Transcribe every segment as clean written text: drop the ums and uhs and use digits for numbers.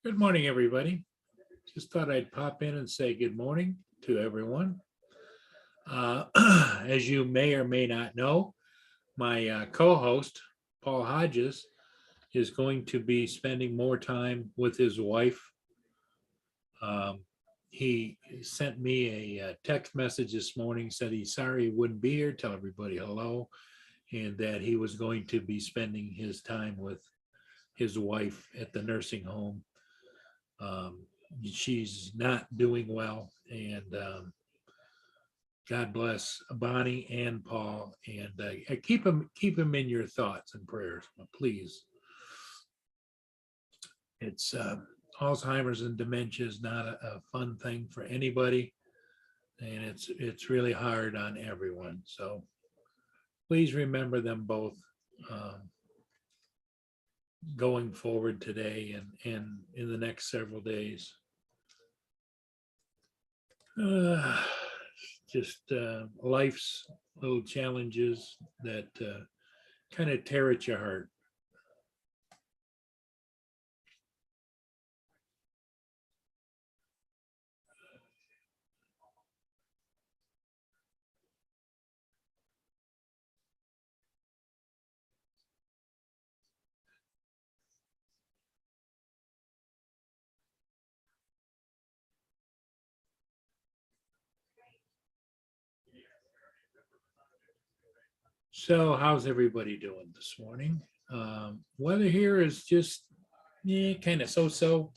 Good morning, everybody. Just thought I'd pop in and say good morning to everyone. As you may or may not know, my co-host, Paul Hodges, is going to be spending more time with his wife. He sent me a text message this morning, said he's sorry he wouldn't be here, tell everybody hello, and that he was going to be spending his time with his wife at the nursing home. She's not doing well, and God bless Bonnie and Paul, and keep him in your thoughts and prayers, please. It's Alzheimer's and dementia is not a fun thing for anybody, and it's really hard on everyone. So please remember them both going forward today and in the next several days. Just life's little challenges that kind of tear at your heart. So how's everybody doing this morning? Weather here is just kind of so-so.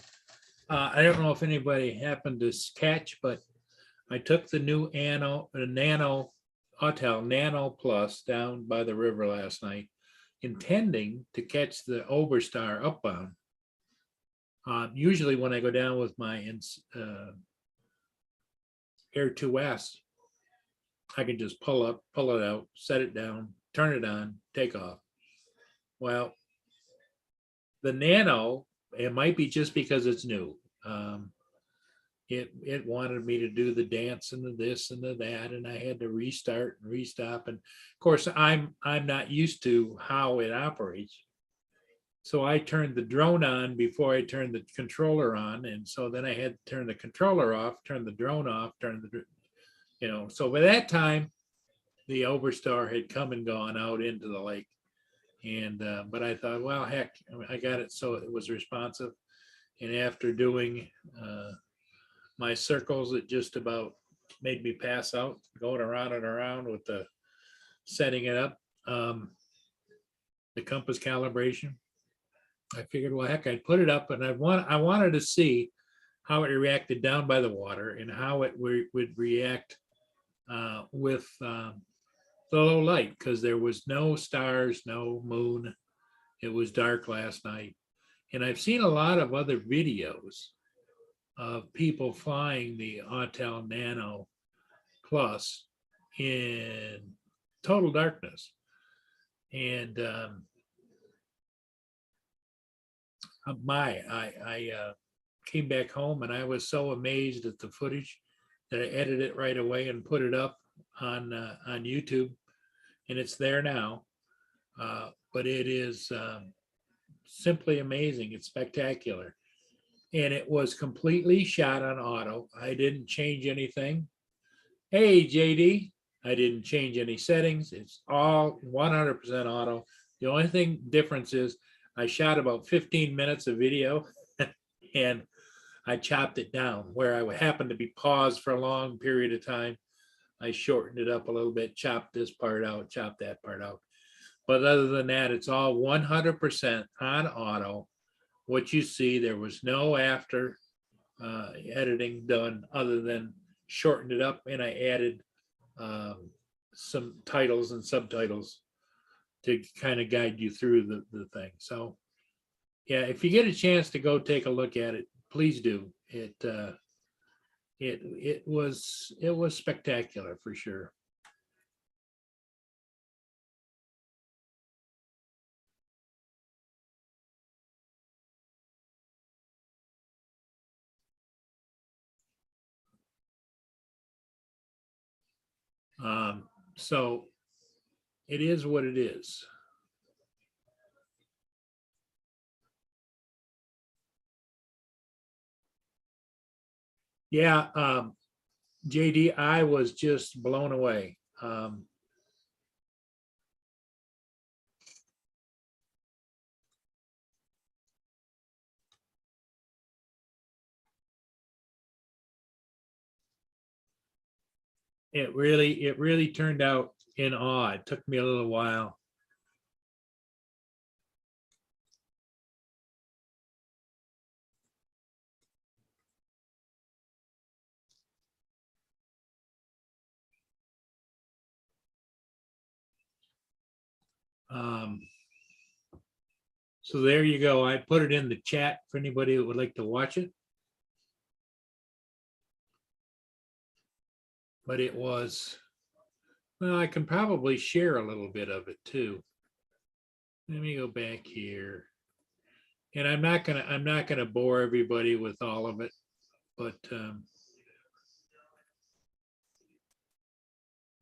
I don't know if anybody happened to catch, but I took the new Nano Hotel Nano Plus down by the river last night, intending to catch the Oberstar upbound. Usually when I go down with my Air 2S, I can just pull it out, set it down, turn it on, take off. Well, the Nano, it might be just because it's new. It wanted me to do the dance and the this and the that, and I had to restart and restop. And of course, I'm not used to how it operates. So I turned the drone on before I turned the controller on. And so then I had to turn the controller off, turn the drone off, so by that time, the Oberstar had come and gone out into the lake. And, but I thought, well, heck, I got it so it was responsive. And after doing my circles, it just about made me pass out, going around and around with the setting it up. The compass calibration. I figured, well, heck, I'd put it up, and I wanted to see how it reacted down by the water and how it would react with the low light, because there was no stars, no moon. It was dark last night. And I've seen a lot of other videos of people flying the Autel Nano Plus in total darkness. And I came back home and I was so amazed at the footage that I edited it right away and put it up on YouTube, and it's there now. But it is simply amazing. It's spectacular. And it was completely shot on auto. I didn't change anything. Hey, JD, I didn't change any settings. It's all 100% auto. The only difference is I shot about 15 minutes of video and I chopped it down where I would happen to be paused for a long period of time. I shortened it up a little bit, chopped this part out, chopped that part out. But other than that, it's all 100% on auto. What you see, there was no after editing done other than shortened it up, and I added some titles and subtitles to kind of guide you through the thing. So yeah, if you get a chance to go take a look at it, please do. It was spectacular for sure. So it is what it is. Yeah, JD, I was just blown away. It really turned out in awe. It took me a little while. Um, so there you go. I put it in the chat for anybody that would like to watch it. But it was, well, I can probably share a little bit of it too. Let me go back here. And I'm not gonna bore everybody with all of it, but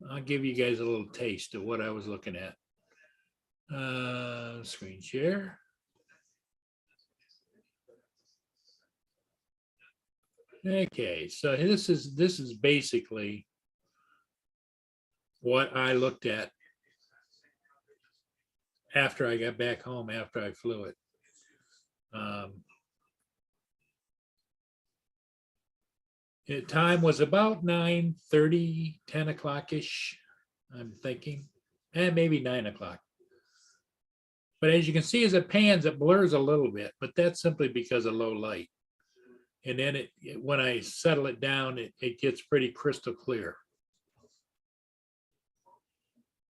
I'll give you guys a little taste of what I was looking at. Screen share. Okay, so this is basically what I looked at after I got back home, after I flew it. The time was about 9:30, 10 o'clock-ish, I'm thinking, and maybe 9 o'clock. But as you can see, as it pans, it blurs a little bit, but that's simply because of low light. And then when I settle it down, it gets pretty crystal clear.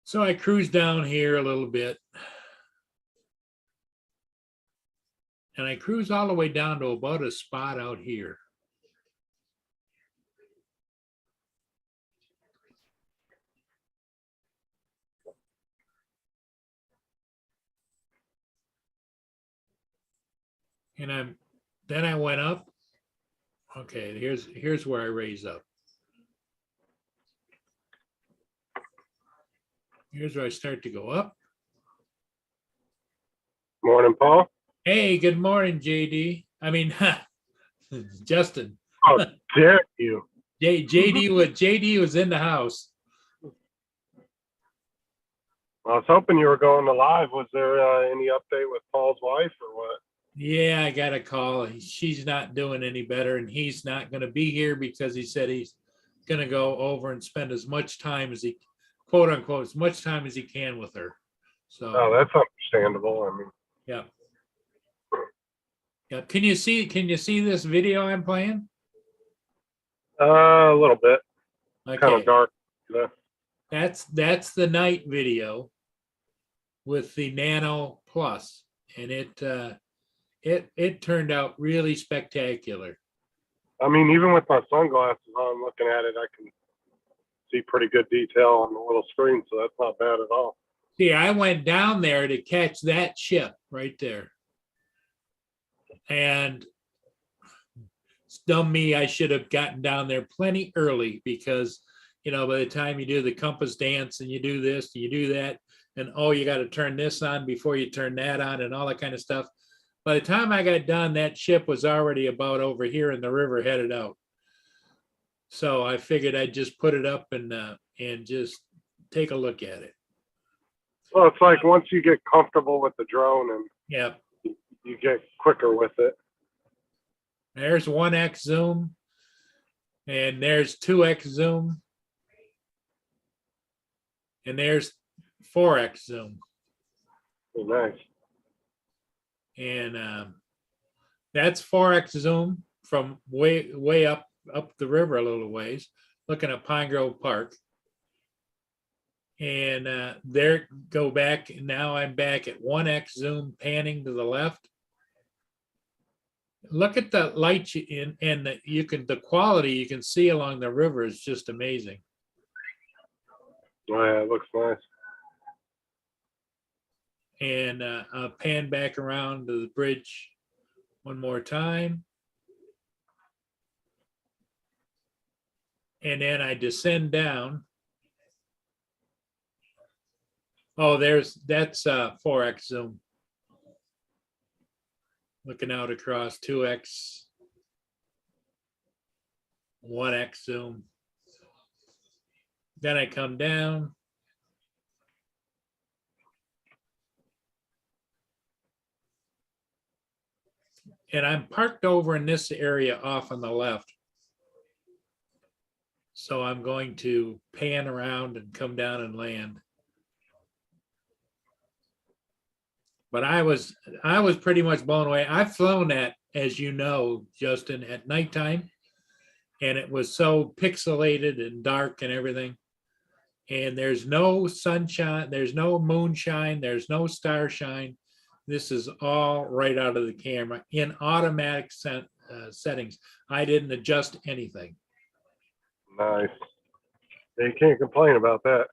So I cruise down here a little bit. And I cruise all the way down to about a spot out here. And then I went up. Okay, here's where I raise up. Here's where I start to go up. Morning, Paul. Hey, good morning, JD. I mean, Justin. How dare you? JD was in the house. I was hoping you were going to live. Was there any update with Paul's wife or what? Yeah, I got a call. She's not doing any better, and he's not going to be here because he said he's going to go over and spend as much time as he, quote unquote, as much time as he can with her. So. Oh, that's understandable. I mean. Yeah. Yeah. Can you see this video I'm playing? A little bit. Okay. Kind of dark. Yeah. That's the night video with the Nano Plus, and it turned out really spectacular. I mean, even with my sunglasses on, looking at it, I can see pretty good detail on the little screen, so that's not bad at all. See, I went down there to catch that ship right there. And dumb me, I should have gotten down there plenty early because, by the time you do the compass dance and you do this, you do that, and oh, you got to turn this on before you turn that on and all that kind of stuff. By the time I got done, that ship was already about over here in the river headed out. So I figured I'd just put it up and just take a look at it. Well, it's like once you get comfortable with the drone and yeah, you get quicker with it. There's 1x zoom, and there's 2x zoom, and there's 4x zoom. Oh, nice. And that's 4x zoom from way up the river a little ways, looking at Pine Grove Park. And there go back. Now I'm back at 1x zoom, panning to the left. Look at the light and the quality you can see along the river is just amazing. Oh yeah, it looks nice. And I'll pan back around to the bridge one more time. And then I descend down. Oh, that's 4x zoom. Looking out across 2x, 1x zoom. Then I come down. And I'm parked over in this area off on the left. So I'm going to pan around and come down and land. But I was pretty much blown away. I've flown that, as you know, Justin, at nighttime, and it was so pixelated and dark and everything. And there's no sunshine, there's no moonshine, there's no starshine. This is all right out of the camera in automatic settings. I didn't adjust anything. Nice. Yeah, you can't complain about that.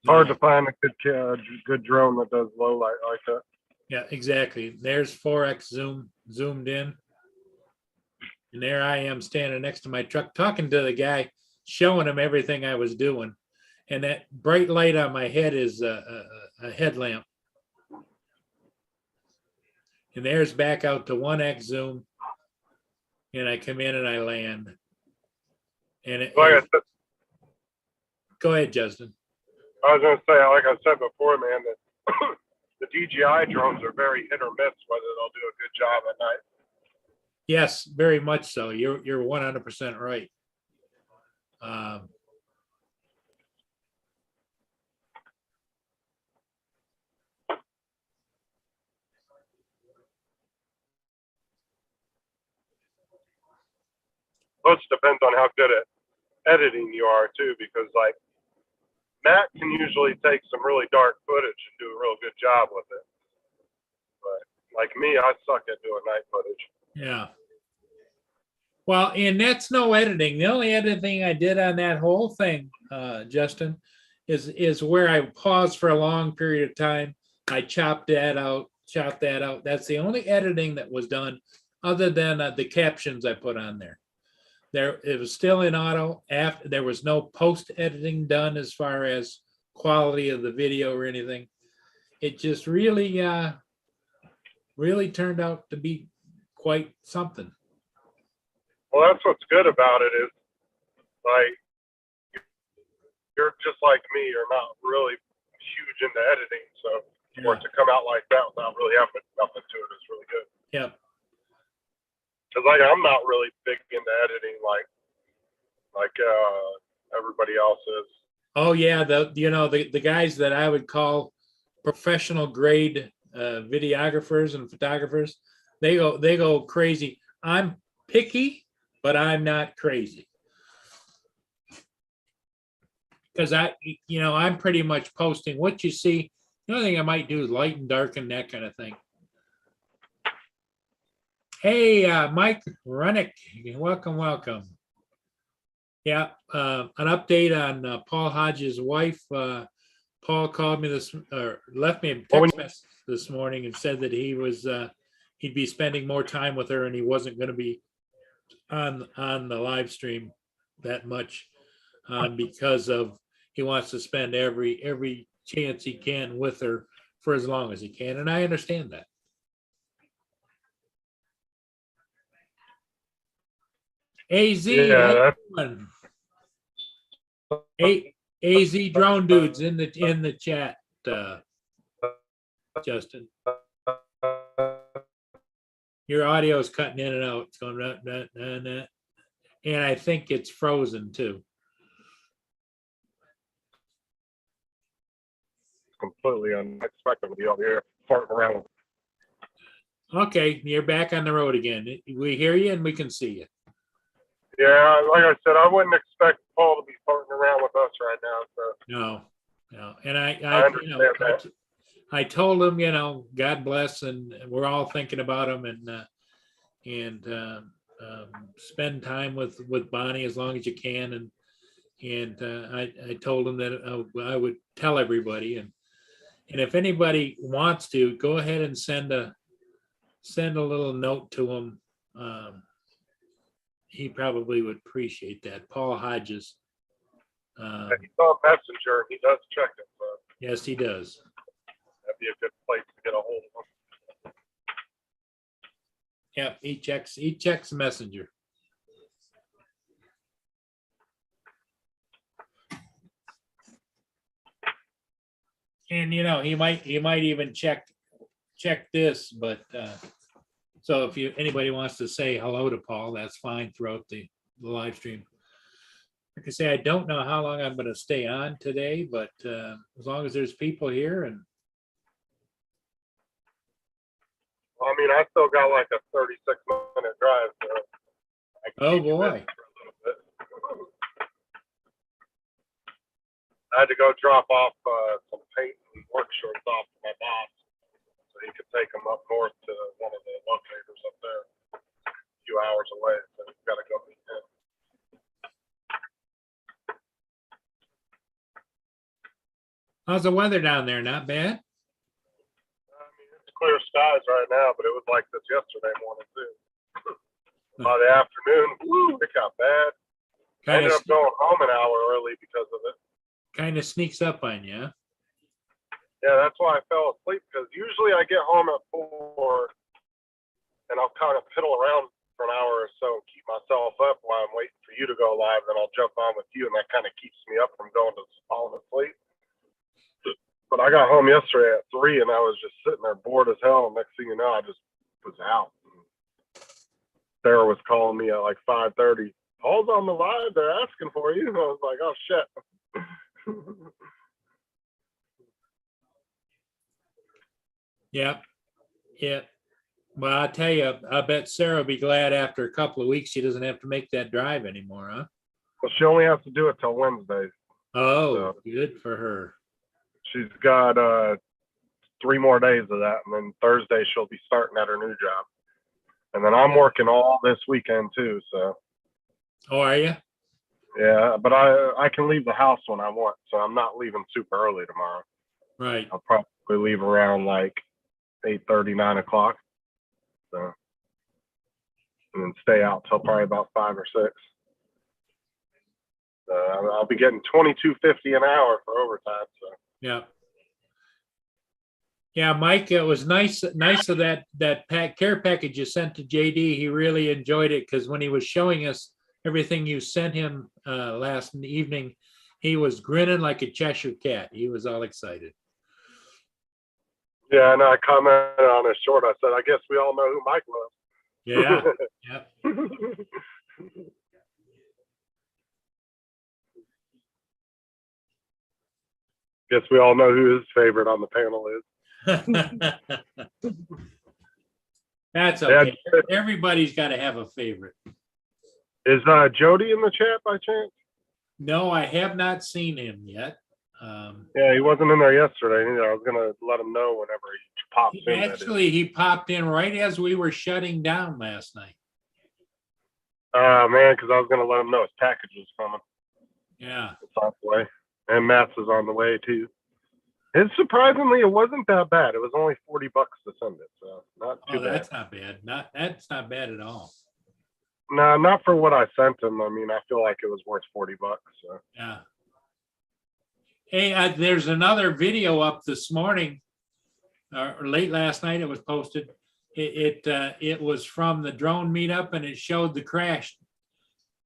It's hard to find a good drone that does low light like that. Yeah, exactly. There's 4x zoomed in. And there I am standing next to my truck, talking to the guy, showing him everything I was doing. And that bright light on my head is a headlamp. And there's back out to 1x zoom. And I come in and I land. And go ahead, Justin. I was going to say, like I said before, man, that the DJI drones are very hit or miss whether they'll do a good job at night. Yes, very much so. You're 100% right. Most depends on how good at editing you are too, because like Matt can usually take some really dark footage and do a real good job with it. But like me, I suck at doing night footage. Yeah. Well, and that's no editing. The only editing I did on that whole thing, Justin, is where I paused for a long period of time. I chopped that out. That's the only editing that was done, other than the captions I put on there. It was still in auto. After there was no post editing done as far as quality of the video or anything. It just really turned out to be quite something. Well, that's what's good about it is, like, you're just like me. You're not really huge into editing, so for it to come out like that without really having nothing to it is really good. Yeah. Because like I'm not really big into editing like everybody else is. Oh yeah, the guys that I would call professional grade videographers and photographers, they go crazy. I'm picky, but I'm not crazy. Because I'm pretty much posting what you see. The only thing I might do is light and darken, that kind of thing. Hey, Mike Runnick, welcome. Yeah, an update on Paul Hodges' wife. Paul called me left me a text message this morning and said that he'd be spending more time with her and he wasn't going to be on the live stream that much because he wants to spend every chance he can with her for as long as he can, and I understand that. AZ, yeah, AZ drone dudes in the chat, Justin. Your audio is cutting in and out. It's going and I think it's frozen too. Completely unexpected to be out here farting around. Okay, you're back on the road again. We hear you and we can see you. Yeah, like I said, I wouldn't expect Paul to be farting around with us right now. So. No, and I told him, God bless, and we're all thinking about him, and spend time with Bonnie as long as you can, and I told him that I would tell everybody, and if anybody wants to, go ahead and send a little note to him. He probably would appreciate that. Paul Hodges. He's on Messenger. He does check it. So. Yes, he does. That'd be a good place to get a hold of him. Yep, he checks Messenger. And you know, he might even check this, but so if anybody wants to say hello to Paul, that's fine throughout the live stream. Like I say, I don't know how long I'm going to stay on today, but as long as there's people here and Well, I mean, I still got like a 36-minute drive. So I can oh keep you boy, busy for a little bit. I had to go drop off some paint and work shorts off to my boss so he could take them up north to one of the locators up there, a few hours away. So he's got to go meet him. how's the weather down there? Not bad. I mean, it's clear skies right now, but it was like this yesterday morning too. By the afternoon, woo, it got bad. I Kind ended of up going home an hour early because of it. sneaks up on you. Yeah, that's why I fell asleep, because usually I get home at 4 and I'll kind of piddle around for an hour or so and keep myself up while I'm waiting for you to go live. Then I'll jump on with you, and that kind of keeps me up from going to falling asleep. But I got home yesterday at 3 and I was just sitting there bored as hell. And next thing you know, I just was out. Sarah was calling me at like 5:30. Paul's on the live. They're asking for you. And I was like, oh, shit. Yep. Yeah. Well, I'll tell you, I bet Sarah will be glad after a couple of weeks she doesn't have to make that drive anymore, huh? Well, she only has to do it till Wednesday. Oh, good for her. She's got 3 more days of that, and then Thursday she'll be starting at her new job. And then I'm working all this weekend too, so Oh, are you? yeah. But I can leave the house when I want, so I'm not leaving super early tomorrow. Right. I'll probably leave around like 8:30, 9 o'clock. So, and then stay out till probably about 5 or 6. So I'll be getting $22.50 an hour for overtime. So Yeah. Yeah, Mike, it was nice of that care package you sent to JD. He really enjoyed it because when he was showing us everything you sent him last evening, he was grinning like a Cheshire cat. He was all excited. yeah, and I commented on his short. I said, I guess we all know who Mike was. Yeah. Yeah. Guess we all know who his favorite on the panel is. That's okay. Everybody's got to have a favorite. Is Jody in the chat by chance? No, I have not seen him yet. Yeah, he wasn't in there yesterday either. I was gonna let him know whenever he pops in. Actually, he popped in right as we were shutting down last night. Man, because I was gonna let him know his package was coming. Yeah. It's on the way, and Matt's is on the way too. Surprisingly, it wasn't that bad. It was only $40 to send it, so not too bad. That's not bad. That's not bad at all. No, not for what I sent him. I mean, I feel like it was worth $40. So Yeah. Hey, there's another video up this morning, or late last night. It was posted. It was from the drone meetup, and it showed the crash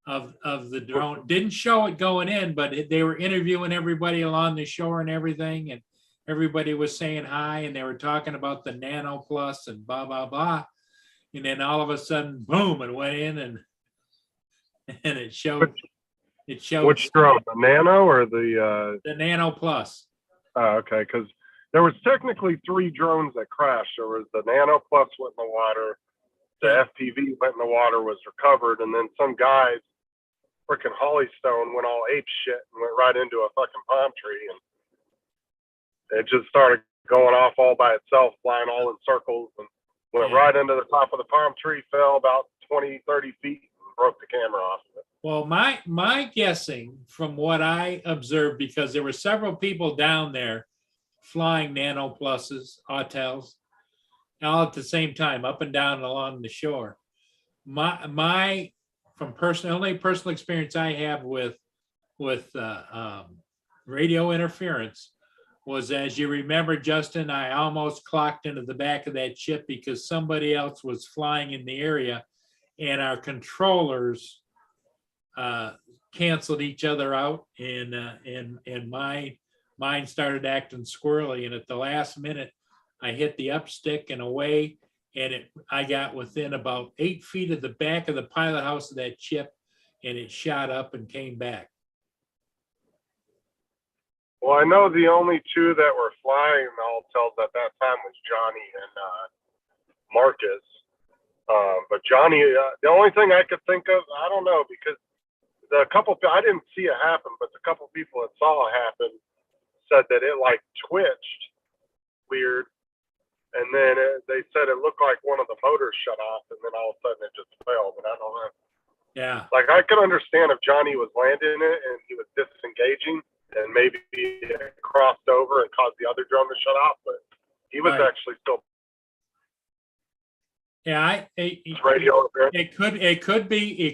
of the drone. Didn't show it going in, but they were interviewing everybody along the shore and everything, and everybody was saying hi, and they were talking about the Nano Plus and blah blah blah, and then all of a sudden, boom! It went in, and it showed. It showed which drone, the Nano or the Nano Plus. Oh, okay, because there was technically 3 drones that crashed. There was the Nano Plus went in the water, the FPV went in the water, was recovered, and then some guys, freaking Hollystone, went all ape shit and went right into a fucking palm tree, and it just started going off all by itself, flying all in circles, and went right into the top of the palm tree, fell about 20, 30 feet, and broke the camera off of it. Well, my guessing from what I observed, because there were several people down there flying Nano Pluses, Autels, all at the same time, up and down along the shore. My from only personal experience I have with radio interference was, as you remember, Justin, I almost clocked into the back of that chip because somebody else was flying in the area and our controllers canceled each other out, and mine started acting squirrely. And at the last minute, I hit the up stick and away, and I got within about 8 feet of the back of the pilot house of that chip, and it shot up and came back. Well, I know the only two that were flying Alltels at that time was Johnny and Marcus. But Johnny, the only thing I could think of, I don't know, because I didn't see it happen, but the couple people that saw it happen said that it like twitched weird. And then they said it looked like one of the motors shut off, and then all of a sudden it just fell. But I don't know. Yeah. Like I could understand if Johnny was landing it and he was disengaging, and maybe it crossed over and caused the other drone to shut off, but he was Right. actually still Yeah, radio. it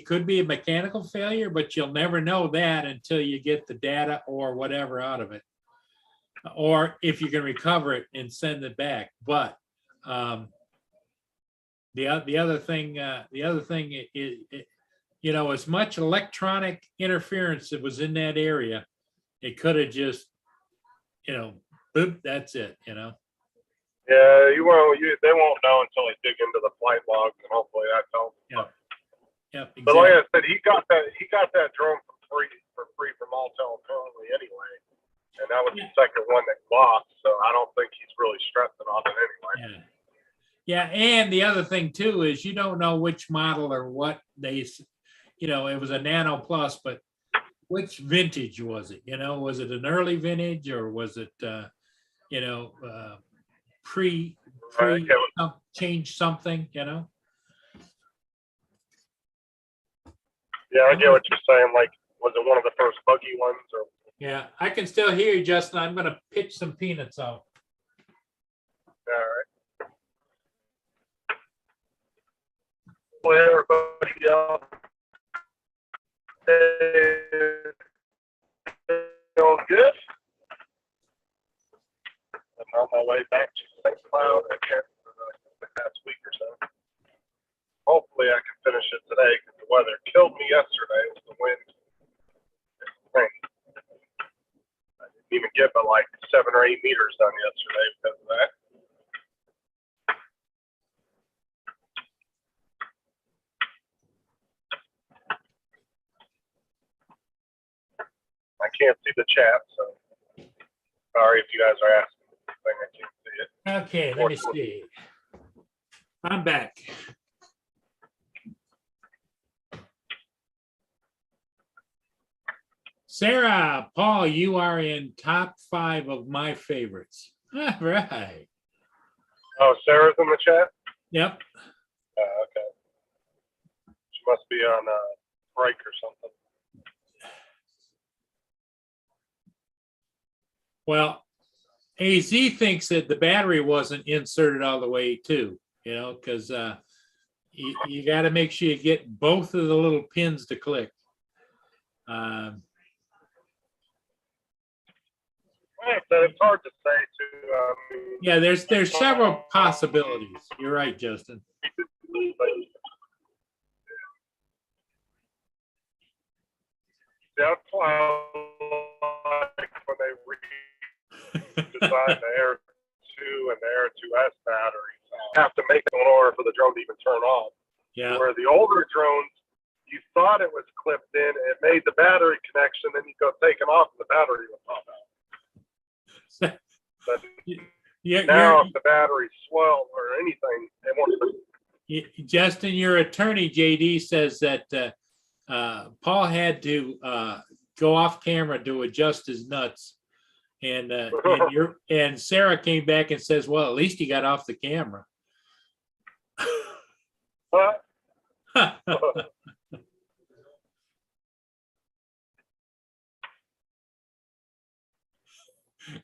could be a mechanical failure, but you'll never know that until you get the data or whatever out of it, or if you can recover it and send it back. But the other thing is, as much electronic interference that was in that area, it could have just, boop, that's it. Yeah, they won't know until they dig into the flight logs, and hopefully that tells them. Yeah, exactly. But like I said, he got that drone for free from Alltel apparently anyway, and that was the second one that lost. So I don't think he's really stressing on it anyway. Yeah, and the other thing too is you don't know which model or what it was a Nano Plus, but which vintage was it? Was it an early vintage or was it pre change something? Yeah, I get what you're saying. Like, was it one of the first buggy ones or? Yeah, I can still hear you, Justin. I'm going to pitch some peanuts out. All right. Well, everybody else. All good. I'm on my way back to St. Cloud again for the past week or so. Hopefully I can finish it today because the weather killed me yesterday with the wind and rain. I didn't even get but like 7 or 8 meters done yesterday because of that. I can't see the chat, so sorry if you guys are asking something. I can't see it. Okay, let me see. I'm back. Sarah, Paul, you are in top 5 of my favorites. All right. Oh, Sarah's in the chat? Yep. Okay. She must be on a break or something. Well, AZ thinks that the battery wasn't inserted all the way too, because you got to make sure you get both of the little pins to click. It's hard to say too. Yeah, there's several possibilities. You're right, Justin. That's why I like when they redesigned the Air 2 and the Air 2S batteries. Have to make it in order for the drone to even turn on. Yeah. Where the older drones, you thought it was clipped in, it made the battery connection, then you go take it off and the battery would pop out. But now if the battery swells or anything, it won't. Justin, your attorney JD says that Paul had to go off camera to adjust his nuts, and Sarah came back and says, "Well, at least he got off the camera."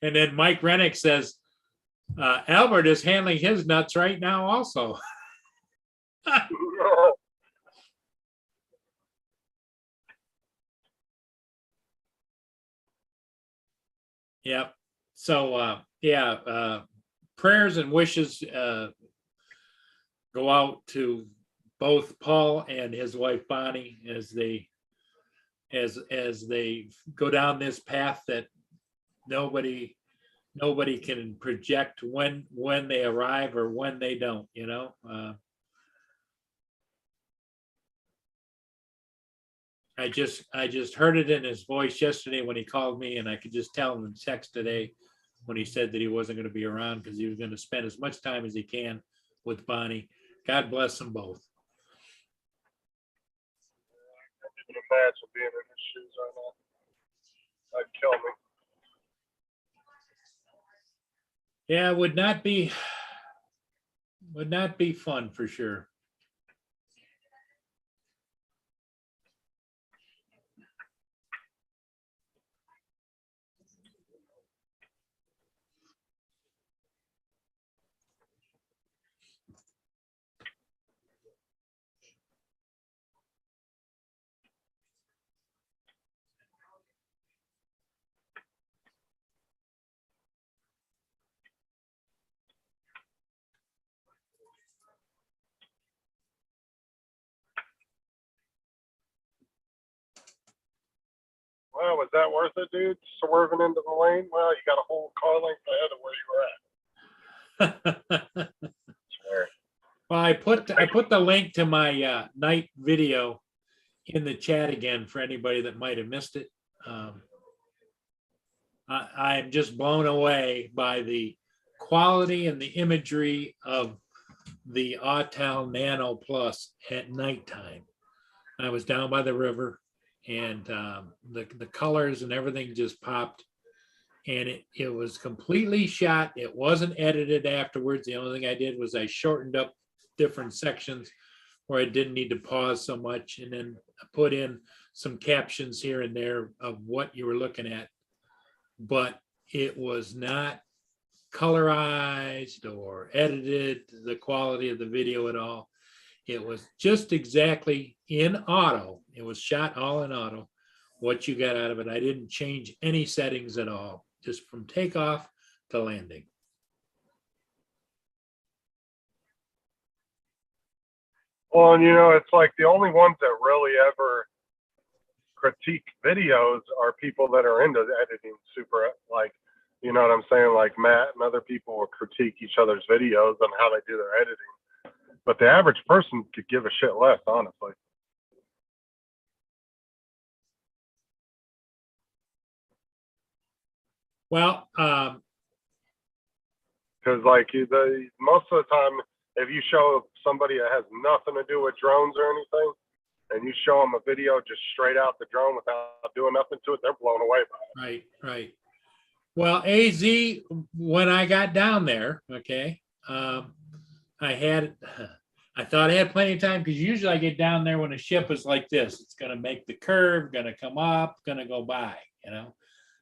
And then Mike Rennick says, Albert is handling his nuts right now also. Yep. yeah, prayers and wishes go out to both Paul and his wife Bonnie as they go down this path that nobody can project when they arrive or when they don't, you know. I just heard it in his voice yesterday when he called me, and I could just tell in the text today when he said that he wasn't going to be around because he was going to spend as much time as he can with Bonnie. God bless them both. I can't even imagine being in his shoes right now. That'd kill me. Yeah, it would not be fun for sure. Well, was that worth it, dude? Swerving into the lane? Well, you got a whole car length ahead of where you were at. I swear. Well, I put the link to my night video in the chat again for anybody that might have missed it. I'm just blown away by the quality and the imagery of the Autel Nano Plus at nighttime. I was down by the river, and the colors and everything just popped, and it was completely shot. It wasn't edited afterwards. The only thing I did was I shortened up different sections where I didn't need to pause so much, and then put in some captions here and there of what you were looking at. But it was not colorized or edited the quality of the video at all. It was just exactly in auto. It was shot all in auto, what you got out of it. I didn't change any settings at all, just from takeoff to landing. Well, and it's like the only ones that really ever critique videos are people that are into editing super, like, you know what I'm saying? Like Matt and other people will critique each other's videos on how they do their editing. But the average person could give a shit less, honestly. Well, because like most of the time, if you show somebody that has nothing to do with drones or anything, and you show them a video just straight out the drone without doing nothing to it, they're blown away by it. Right. Well, AZ, when I got down there, okay, I thought I had plenty of time, because usually I get down there when a ship is like this. It's going to make the curve, going to come up, going to go by,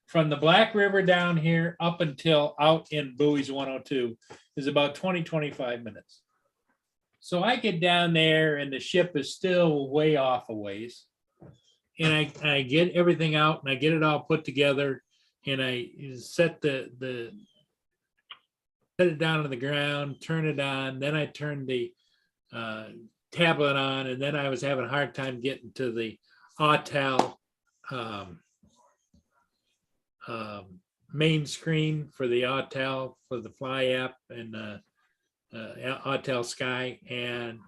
From the Black River down here up until out in Buoys 102 is about 20, 25 minutes. So I get down there and the ship is still way off a ways. And I get everything out and I get it all put together, and I set set it down on the ground, turn it on. Then I turn the tablet on, and then I was having a hard time getting to the Autel main screen for the Autel for the Fly app and Autel Sky, and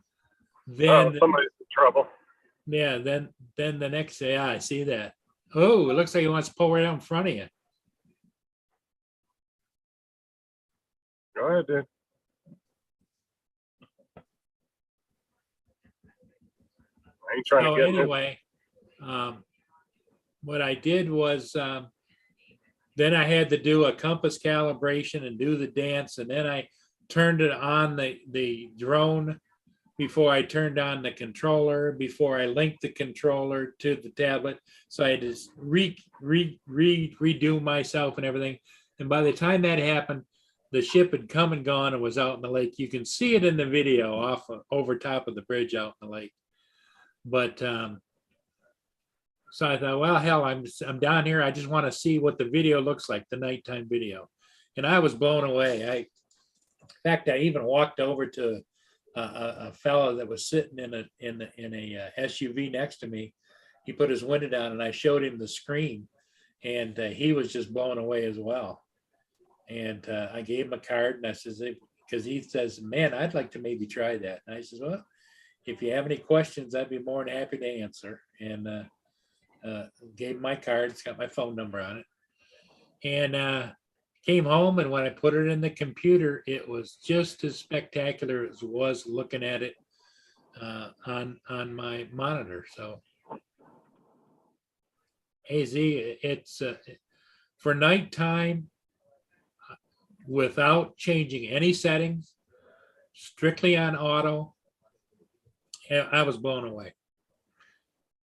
then somebody's in trouble. Yeah, then the next day, I see that. Oh, it looks like he wants to pull right out in front of you. Go ahead, dude. I ain't trying to get anyway, what I did was then I had to do a compass calibration and do the dance, and then I turned it on the drone before I turned on the controller, before I linked the controller to the tablet. So I had to redo myself and everything. And by the time that happened, the ship had come and gone and was out in the lake. You can see it in the video over top of the bridge out in the lake. But so I thought, well, hell, I'm down here. I just want to see what the video looks like, the nighttime video. and I was blown away. In fact, I even walked over to a fellow that was sitting in a SUV next to me. He put his window down, and I showed him the screen, and he was just blown away as well. And I gave him a card, and I says, because he says, man, I'd like to maybe try that. And I says, well, if you have any questions, I'd be more than happy to answer. And gave him my card. It's got my phone number on it. And came home, and when I put it in the computer, it was just as spectacular as it was looking at it on my monitor. So AZ, it's for nighttime, without changing any settings, strictly on auto. I was blown away.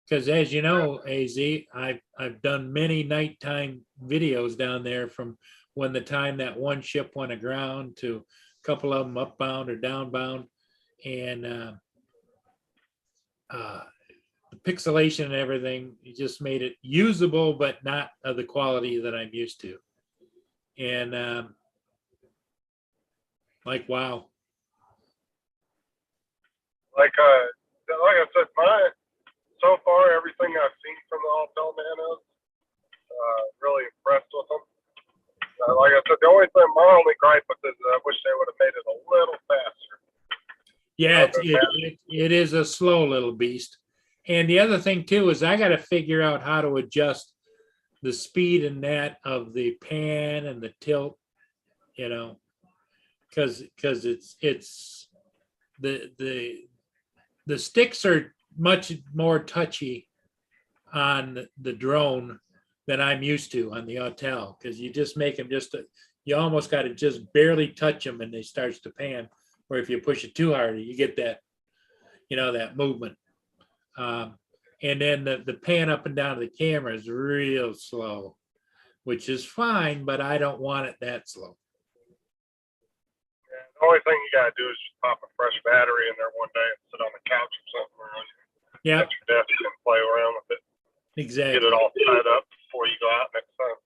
Because as you know, AZ, I've done many nighttime videos down there from when the time that one ship went aground to a couple of them upbound or downbound. And the pixelation and everything, it just made it usable, but not of the quality that I'm used to. And like, wow. Like I said, so far everything I've seen from the Autel Nanos, really impressed with them. Like I said, my only gripe with this is I wish they would have made it a little faster. Yeah, it is a slow little beast. And the other thing too is I got to figure out how to adjust the speed and that of the pan and the tilt, you know, because it's the sticks are much more touchy on the drone than I'm used to on the Autel, because you just make them you almost got to just barely touch them and they starts to pan. Or if you push it too hard, you get that, that movement. And then the pan up and down of the camera is real slow, which is fine, but I don't want it that slow. Yeah, the only thing you got to do is just pop a fresh battery in there one day and sit on the couch or something, or yeah, at your desk and play around with it. Exactly. Get it all tied up before you go out next time.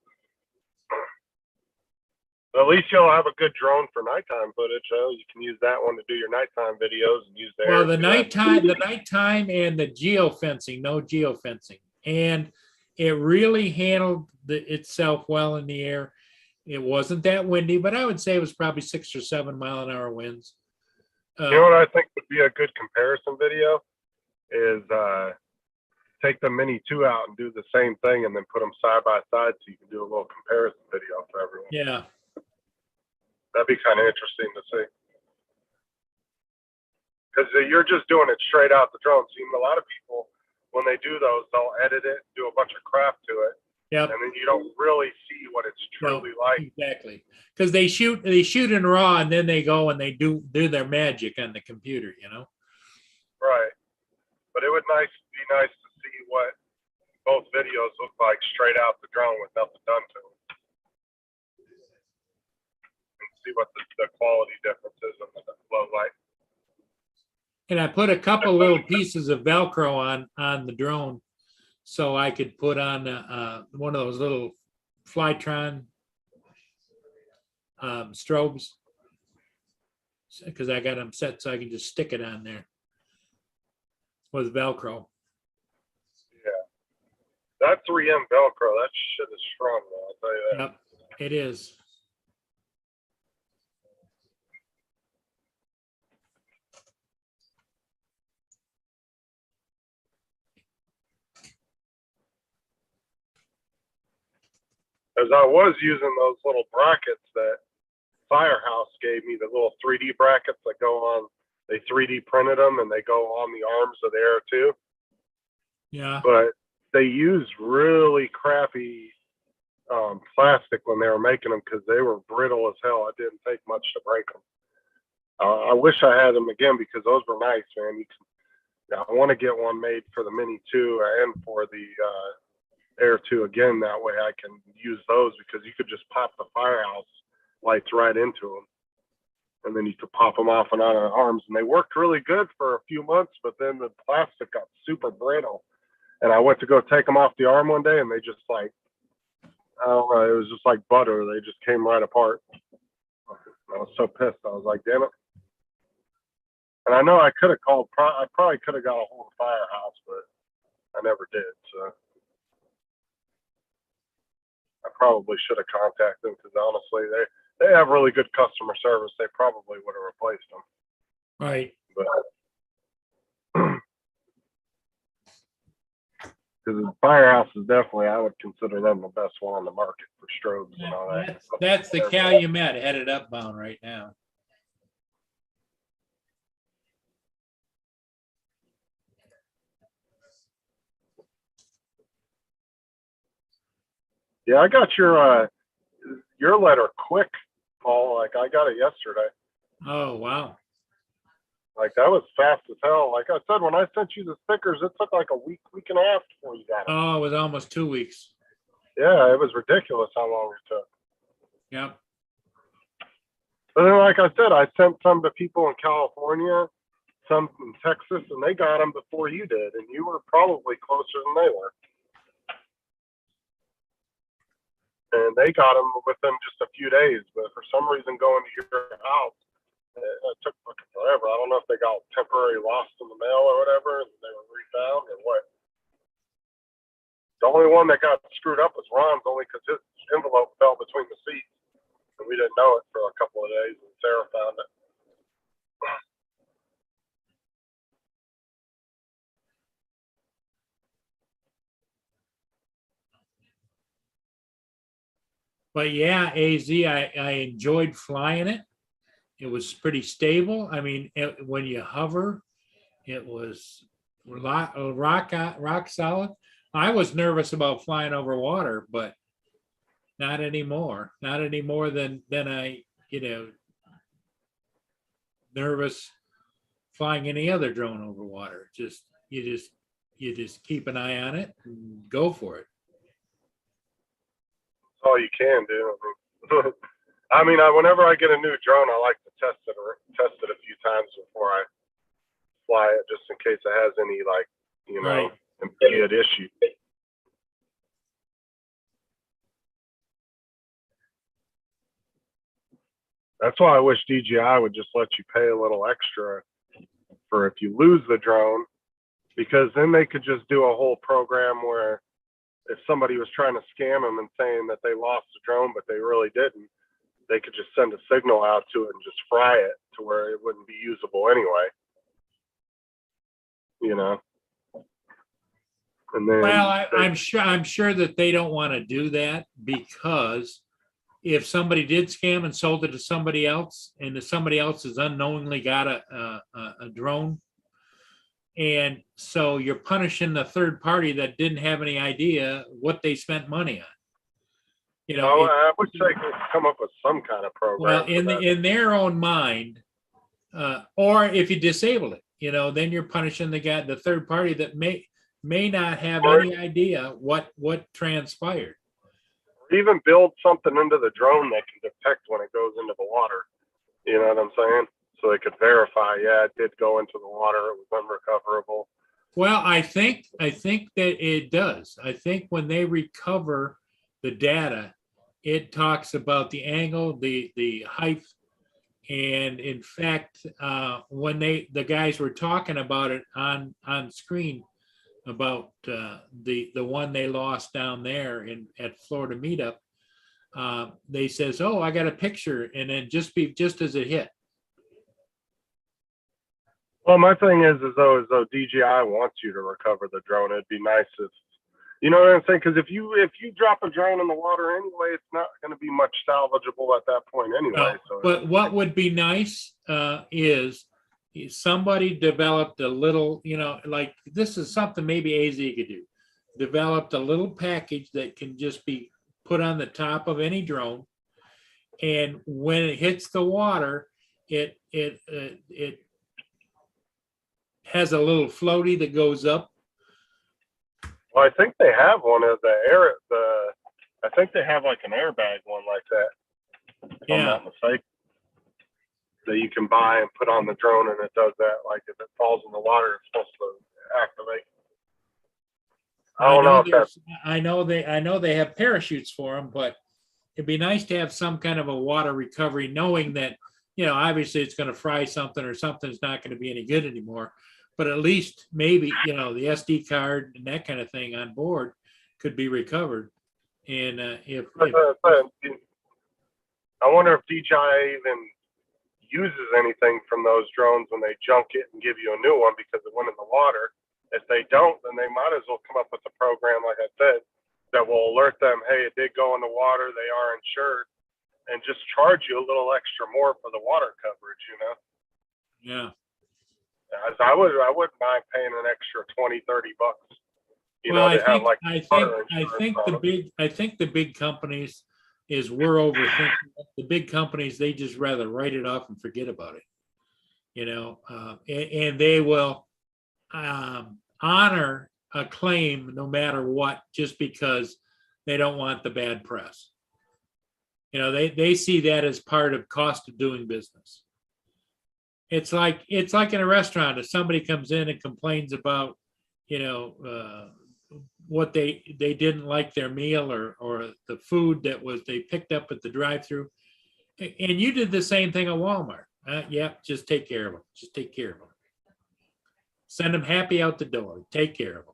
But at least you'll have a good drone for nighttime footage. So you can use that one to do your nighttime videos and use there. Well, the nighttime and the geofencing, no geofencing. And it really handled itself well in the air. It wasn't that windy, but I would say it was probably 6 or 7 mile-an-hour winds. You know what I think would be a good comparison video is take the Mini 2 out and do the same thing and then put them side by side so you can do a little comparison video for everyone. Yeah. That'd be kind of interesting to see. Because you're just doing it straight out the drone. See, a lot of people, when they do those, they'll edit it, do a bunch of crap to it. Yep. And then you don't really see what it's truly like. Exactly. Because they shoot in RAW and then they go and they do their magic on the computer, Right. But it would be nice to see what both videos look like straight out the drone with nothing done to them. And see what the quality difference is in the low light. And I put a couple little pieces of Velcro on the drone so I could put on one of those little Flytron strobes, because I got them set so I can just stick it on there with Velcro. Yeah. That 3M Velcro, that shit is strong, though, I'll tell you that. Yep, it is. As I was using those little brackets that Firehouse gave me, the little 3D brackets that go on, they 3D printed them and they go on the arms of the Air 2. Yeah. But they used really crappy plastic when they were making them because they were brittle as hell. It didn't take much to break them. I wish I had them again because those were nice, man. I want to get one made for the Mini 2 and for the Air 2 again. That way I can use those because you could just pop the Firehouse lights right into them. And then you could pop them off and on our arms. And they worked really good for a few months, but then the plastic got super brittle. And I went to go take them off the arm one day and they just like I don't know. It was just like butter. They just came right apart. I was so pissed. I was like, damn it. And I know I could have called. I probably could have got a hold of Firehouse, but I never did. So I probably should have contacted them because honestly, they have really good customer service. They probably would have replaced them. Right. But because Firehouse is definitely, I would consider them the best one on the market for strobes and all that. That's the Calumet headed upbound right now. Yeah, I got your letter quick, Paul. Like I got it yesterday. Oh, wow. Like that was fast as hell. Like I said, when I sent you the stickers, it took like a week and a half before you got it. Oh, it was almost 2 weeks. Yeah, it was ridiculous how long it took. Yep. But then, like I said, I sent some to people in California, some in Texas, and they got them before you did, and you were probably closer than they were. And they got them within just a few days, but for some reason, going to your house, it took fucking forever. I don't know if they got temporarily lost in the mail or whatever, and they were refound or what. The only one that got screwed up was Ron's, only because his envelope fell between the seats, and we didn't know it for a couple of days, and Sarah found it. But yeah, AZ, I enjoyed flying it. It was pretty stable. I mean, when you hover, it was rock solid. I was nervous about flying over water, but not anymore. Not any more than I, nervous flying any other drone over water. You just keep an eye on it and go for it. That's all you can do. I mean, whenever I get a new drone, I like to test it a few times before I fly it, just in case it has any Right. immediate issue. That's why I wish DJI would just let you pay a little extra for if you lose the drone, because then they could just do a whole program where if somebody was trying to scam them and saying that they lost the drone but they really didn't, they could just send a signal out to it and just fry it to where it wouldn't be usable anyway. And then, well, I'm sure that they don't want to do that, because if somebody did scam and sold it to somebody else, and if somebody else has unknowingly got a drone, and so you're punishing the third party that didn't have any idea what they spent money on. I would say come up with some kind of program. Well, in their own mind, or if you disable it, then you're punishing the third party that may not have any idea what transpired. Even build something into the drone that can detect when it goes into the water. You know what I'm saying? So they could verify, yeah, it did go into the water, it was unrecoverable. Well, I think that it does. I think when they recover the data, it talks about the angle, the height, and in fact, when the guys were talking about it on screen about the one they lost down there at Florida Meetup, they says, "Oh, I got a picture," and then just as it hit. Well, my thing is though DJI wants you to recover the drone. It'd be nice if, you know what I'm saying? Because if you drop a drone in the water anyway, it's not going to be much salvageable at that point anyway. So but what would be nice is somebody developed a little, like this is something maybe AZ could do. Developed a little package that can just be put on the top of any drone, and when it hits the water, it has a little floaty that goes up. Well, I think they have one of I think they have like an airbag one like that. If I'm not mistaken, that you can buy and put on the drone, and it does that. Like if it falls in the water, it's supposed to activate. I don't know if that's I know they have parachutes for them, but it'd be nice to have some kind of a water recovery, knowing that, obviously it's going to fry something or something's not going to be any good anymore. But at least maybe, the SD card and that kind of thing on board could be recovered. And if I wonder if DJI even uses anything from those drones when they junk it and give you a new one because it went in the water. If they don't, then they might as well come up with a program, like I said, that will alert them, hey, it did go in the water, they are insured, and just charge you a little extra more for the water coverage, Yeah. As I wouldn't mind paying an extra $20-$30. Well, to have like I think on them. I think the big companies we're overthinking it. The big companies, they just rather write it off and forget about it, and they will honor a claim no matter what, just because they don't want the bad press. They see that as part of cost of doing business. It's like in a restaurant, if somebody comes in and complains about, what they didn't like their meal or the food that was they picked up at the drive-through, and you did the same thing at Walmart. Yeah, just take care of them. Just take care of them. Send them happy out the door. Take care of them.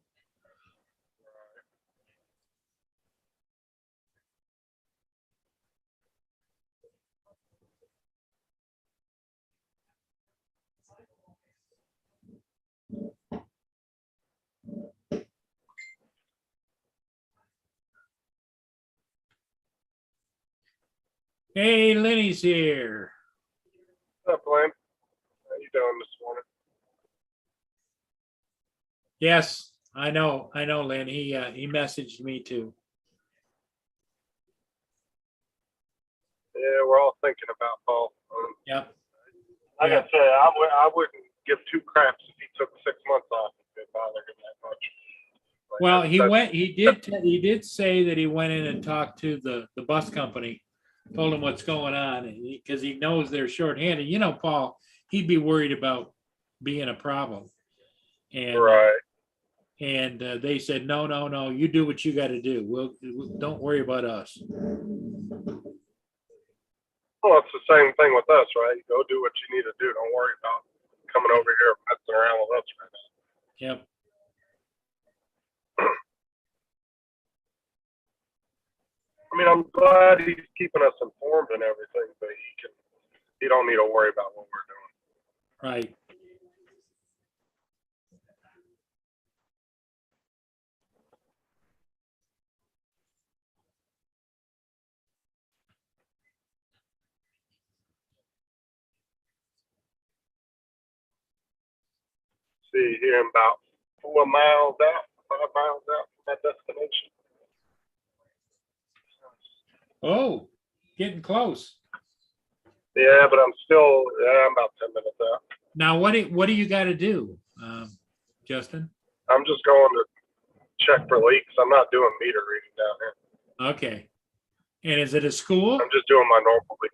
Hey, Lenny's here. What's up, Lynn? How you doing this morning? Yes, I know, Len. He messaged me too. Yeah, we're all thinking about Paul. Yep. Like Yeah. I said, I wouldn't give two craps if he took 6 months off. It didn't bother him that much. Like, Well, that's- he did say that he went in and talked to the bus company, told him what's going on, because he knows they're shorthanded. Paul, he'd be worried about being a problem. And right. and they said, no, you do what you got to do. We'll don't worry about us. Well, it's the same thing with us, right? You go do what you need to do. Don't worry about coming over here messing around with us right now. Yep. I mean, I'm glad he's keeping us informed and everything, but he don't need to worry about what we're doing. Right. See here in about 4 miles out, 5 miles out from that destination. Oh, getting close. Yeah, but I'm about 10 minutes out. Now, what do you got to do, Justin? I'm just going to check for leaks. I'm not doing meter reading down here. Okay. And is it a school? I'm just doing my normal leak.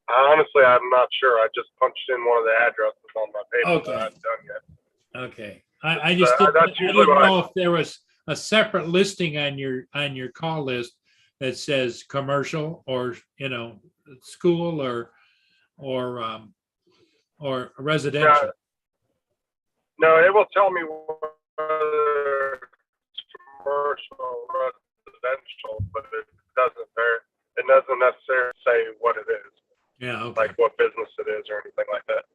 Honestly, I'm not sure. I just punched in one of the addresses on my paper Okay. that I haven't done yet. Okay. I just didn't know if there was a separate listing on your call list that says commercial or school or residential. No, it will tell me whether it's commercial or residential, but it doesn't necessarily say what it is. Yeah. Okay. Like what business it is or anything like that.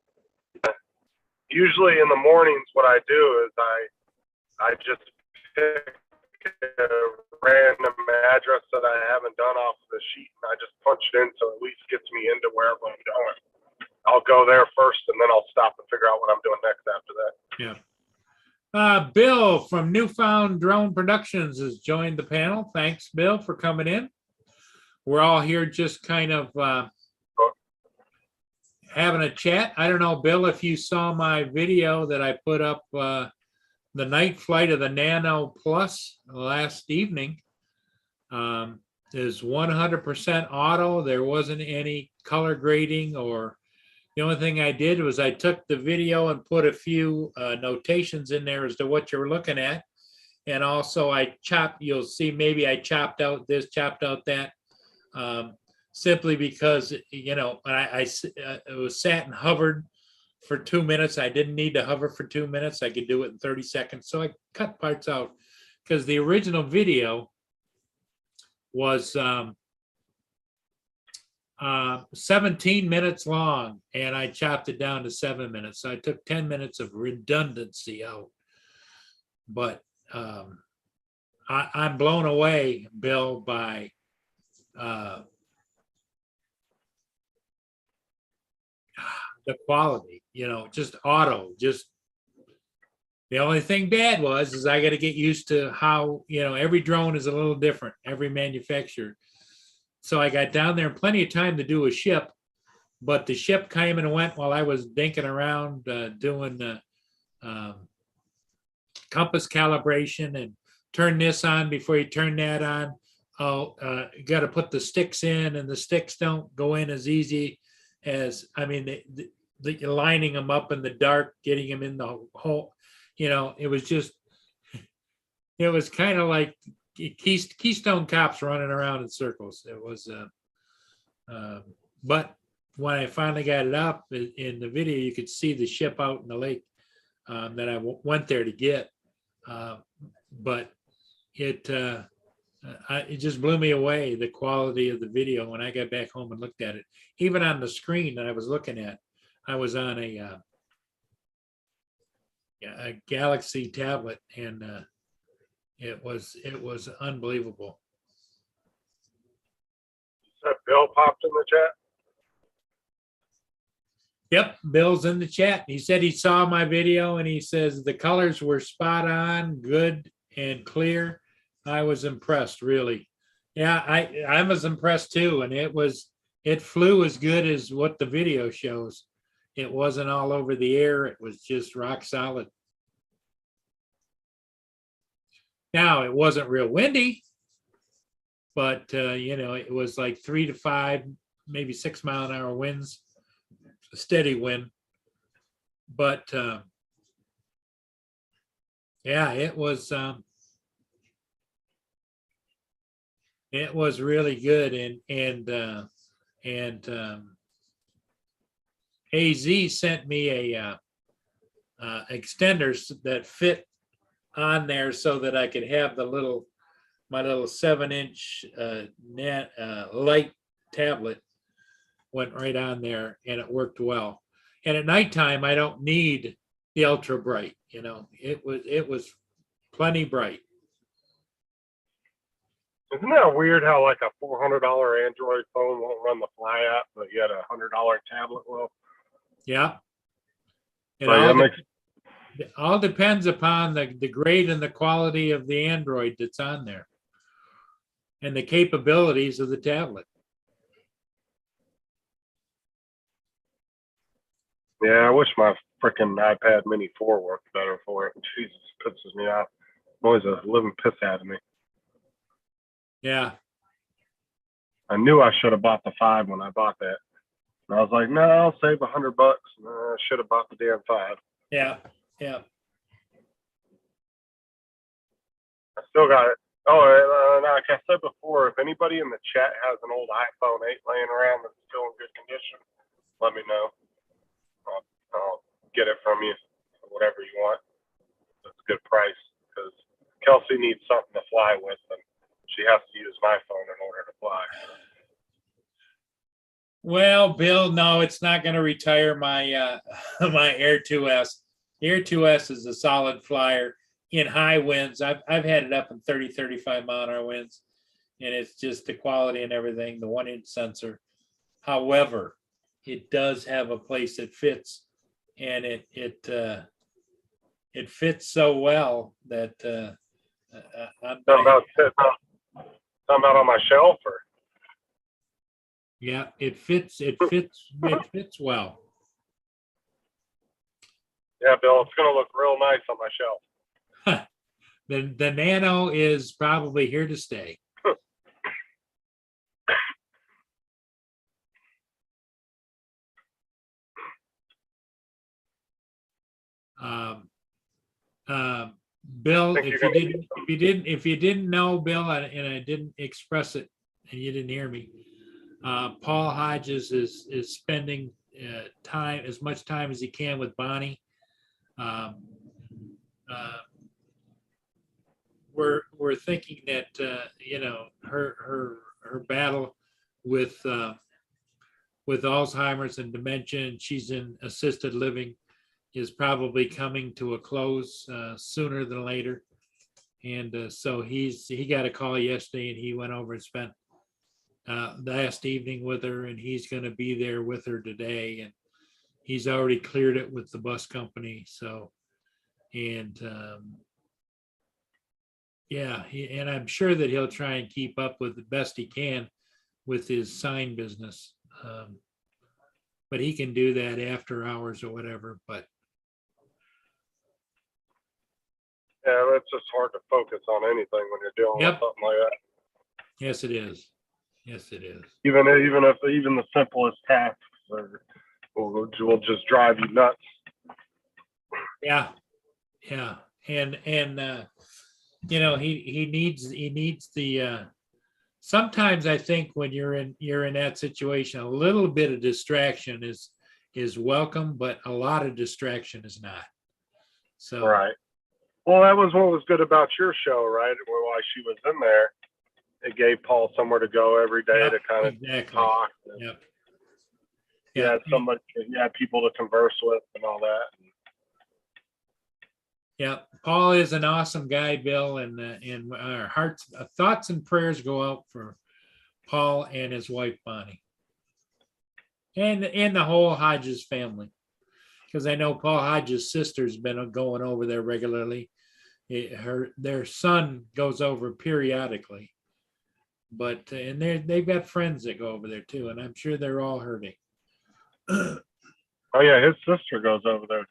Usually in the mornings, what I do is I just pick a random address that I haven't done off the sheet, and I just punch it in so at least gets me into wherever I'm going. I'll go there first, and then I'll stop and figure out what I'm doing next after that. Yeah. Bill from Newfound Drone Productions has joined the panel. Thanks, Bill, for coming in. We're all here just kind of having a chat. I don't know, Bill, if you saw my video that I put up the night flight of the Nano Plus last evening. Is 100% auto. There wasn't any color grading, or the only thing I did was I took the video and put a few notations in there as to what you're looking at. And also I chopped, you'll see, maybe I chopped out this, chopped out that. Simply because, you know, it was sat and hovered for 2 minutes. I didn't need to hover for 2 minutes. I could do it in 30 seconds. So I cut parts out because the original video was 17 minutes long, and I chopped it down to 7 minutes. So I took 10 minutes of redundancy out. But I'm blown away, Bill, by the quality, you know, just auto, just the only thing bad is I got to get used to how, you know, every drone is a little different, every manufacturer. So I got down there plenty of time to do a ship, but the ship came and went while I was dinking around doing the compass calibration and turn this on before you turn that on. Oh, you got to put the sticks in, and the sticks don't go in as easy as, I mean, the lining them up in the dark, getting them in the hole. You know, it was just, it was kind of like Keystone Cops running around in circles. It was, but when I finally got it up in the video, you could see the ship out in the lake that I went there to get. But it just blew me away, the quality of the video when I got back home and looked at it. Even on the screen that I was looking at, I was on a Galaxy tablet, and it was unbelievable. That Bill popped in the chat. Yep, Bill's in the chat. He said he saw my video and he says the colors were spot on, good and clear. I was impressed, really. Yeah, I was impressed too, and it flew as good as what the video shows. It wasn't all over the air. It was just rock solid. Now, it wasn't real windy, but you know, it was like 3 to 5, maybe 6 mile an hour winds, a steady wind. But yeah, it was really good, and AZ sent me a extenders that fit on there so that I could have my little 7-inch light tablet went right on there, and it worked well. And at nighttime, I don't need the ultra bright. You know, it was plenty bright. Isn't that weird how like a $400 Android phone won't run the Fly app, but yet a $100 tablet will? Yeah. It all depends upon the grade and the quality of the Android that's on there and the capabilities of the tablet. Yeah, I wish my freaking iPad Mini 4 worked better for it. Jesus, pisses me off. Always a living piss out of me. Yeah. I knew I should have bought the 5 when I bought that. And I was like, no, I'll save $100. I should have bought the damn 5. Yeah. Yeah. I still got it. Oh, like I said before, if anybody in the chat has an old iPhone 8 laying around that's still in good condition, let me know. I'll get it from you for whatever you want. It's a good price because Kelsey needs something to fly with, and she has to use my phone in order to fly. Well, Bill, no, it's not going to retire my my Air 2S. The Air 2S is a solid flyer in high winds. I've had it up in 30, 35 mile an hour winds, and it's just the quality and everything, the 1-inch sensor. However, it does have a place that fits, and it fits so well that I'm talking about on my shelf, or yeah, it fits well. Yeah, Bill, it's going to look real nice on my shelf. The Nano is probably here to stay. Bill, Think you're if you gonna didn't, if you didn't know, Bill, and I didn't express it, and you didn't hear me, Paul Hodges is spending time, as much time as he can with Bonnie. Um, uh, we're thinking that you know, her battle with Alzheimer's and dementia, and she's in assisted living, is probably coming to a close sooner than later. And so he got a call yesterday, and he went over and spent last evening with her, and he's going to be there with her today. And he's already cleared it with the bus company. So, and yeah, and I'm sure that he'll try and keep up with the best he can with his sign business. But he can do that after hours or whatever. But Yeah, that's just hard to focus on anything when you're dealing Yep. with something like that. yes, it is. Yes, it is. Even if even the simplest tasks will just drive you nuts. Yeah, yeah, and you know, he needs the. Sometimes I think when you're in that situation, a little bit of distraction is welcome, but a lot of distraction is not. So Right. Well, that was what was good about your show, right? While she was in there, it gave Paul somewhere to go every day Yep, to kind of exactly. talk. Yep. He Yeah. had somebody, he had people to converse with and all that. Yeah, Paul is an awesome guy, Bill, and our hearts, thoughts, and prayers go out for Paul and his wife Bonnie, and the whole Hodges family, because I know Paul Hodges' sister's been going over there regularly. Their son goes over periodically, but and they've got friends that go over there too, and I'm sure they're all hurting. Oh yeah, his sister goes over there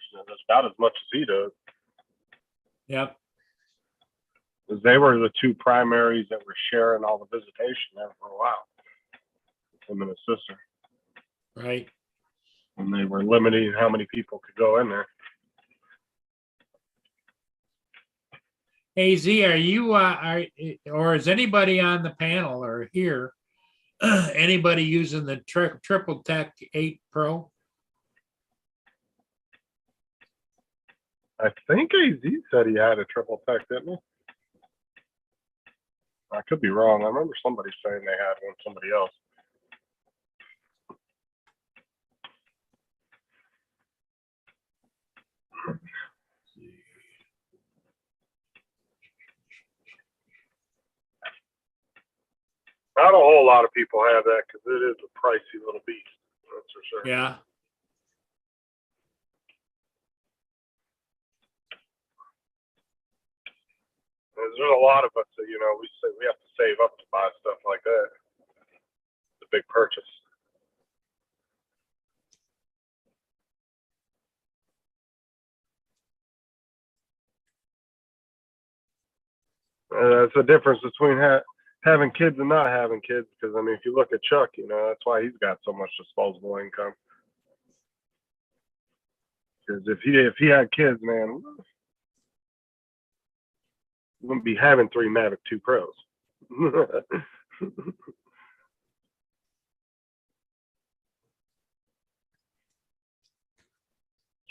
about as much as he does. Yep. Because they were the two primaries that were sharing all the visitation there for a while. Him and his sister. Right. And they were limiting how many people could go in there. Hey Z, are you or is anybody on the panel or here anybody using the Triple Tech 8 Pro? I think AZ said he had a triple tech, didn't he? I could be wrong. I remember somebody saying they had one, somebody else. Not a whole lot of people have that because it is a pricey little beast. That's for sure. Yeah. There's a lot of us that, you know, we say we have to save up to buy stuff like that. It's a big purchase. That's the difference between having kids and not having kids. Because I mean, if you look at Chuck, you know, that's why he's got so much disposable income. Because if he had kids, man, he wouldn't be having 3 Mavic 2 Pros.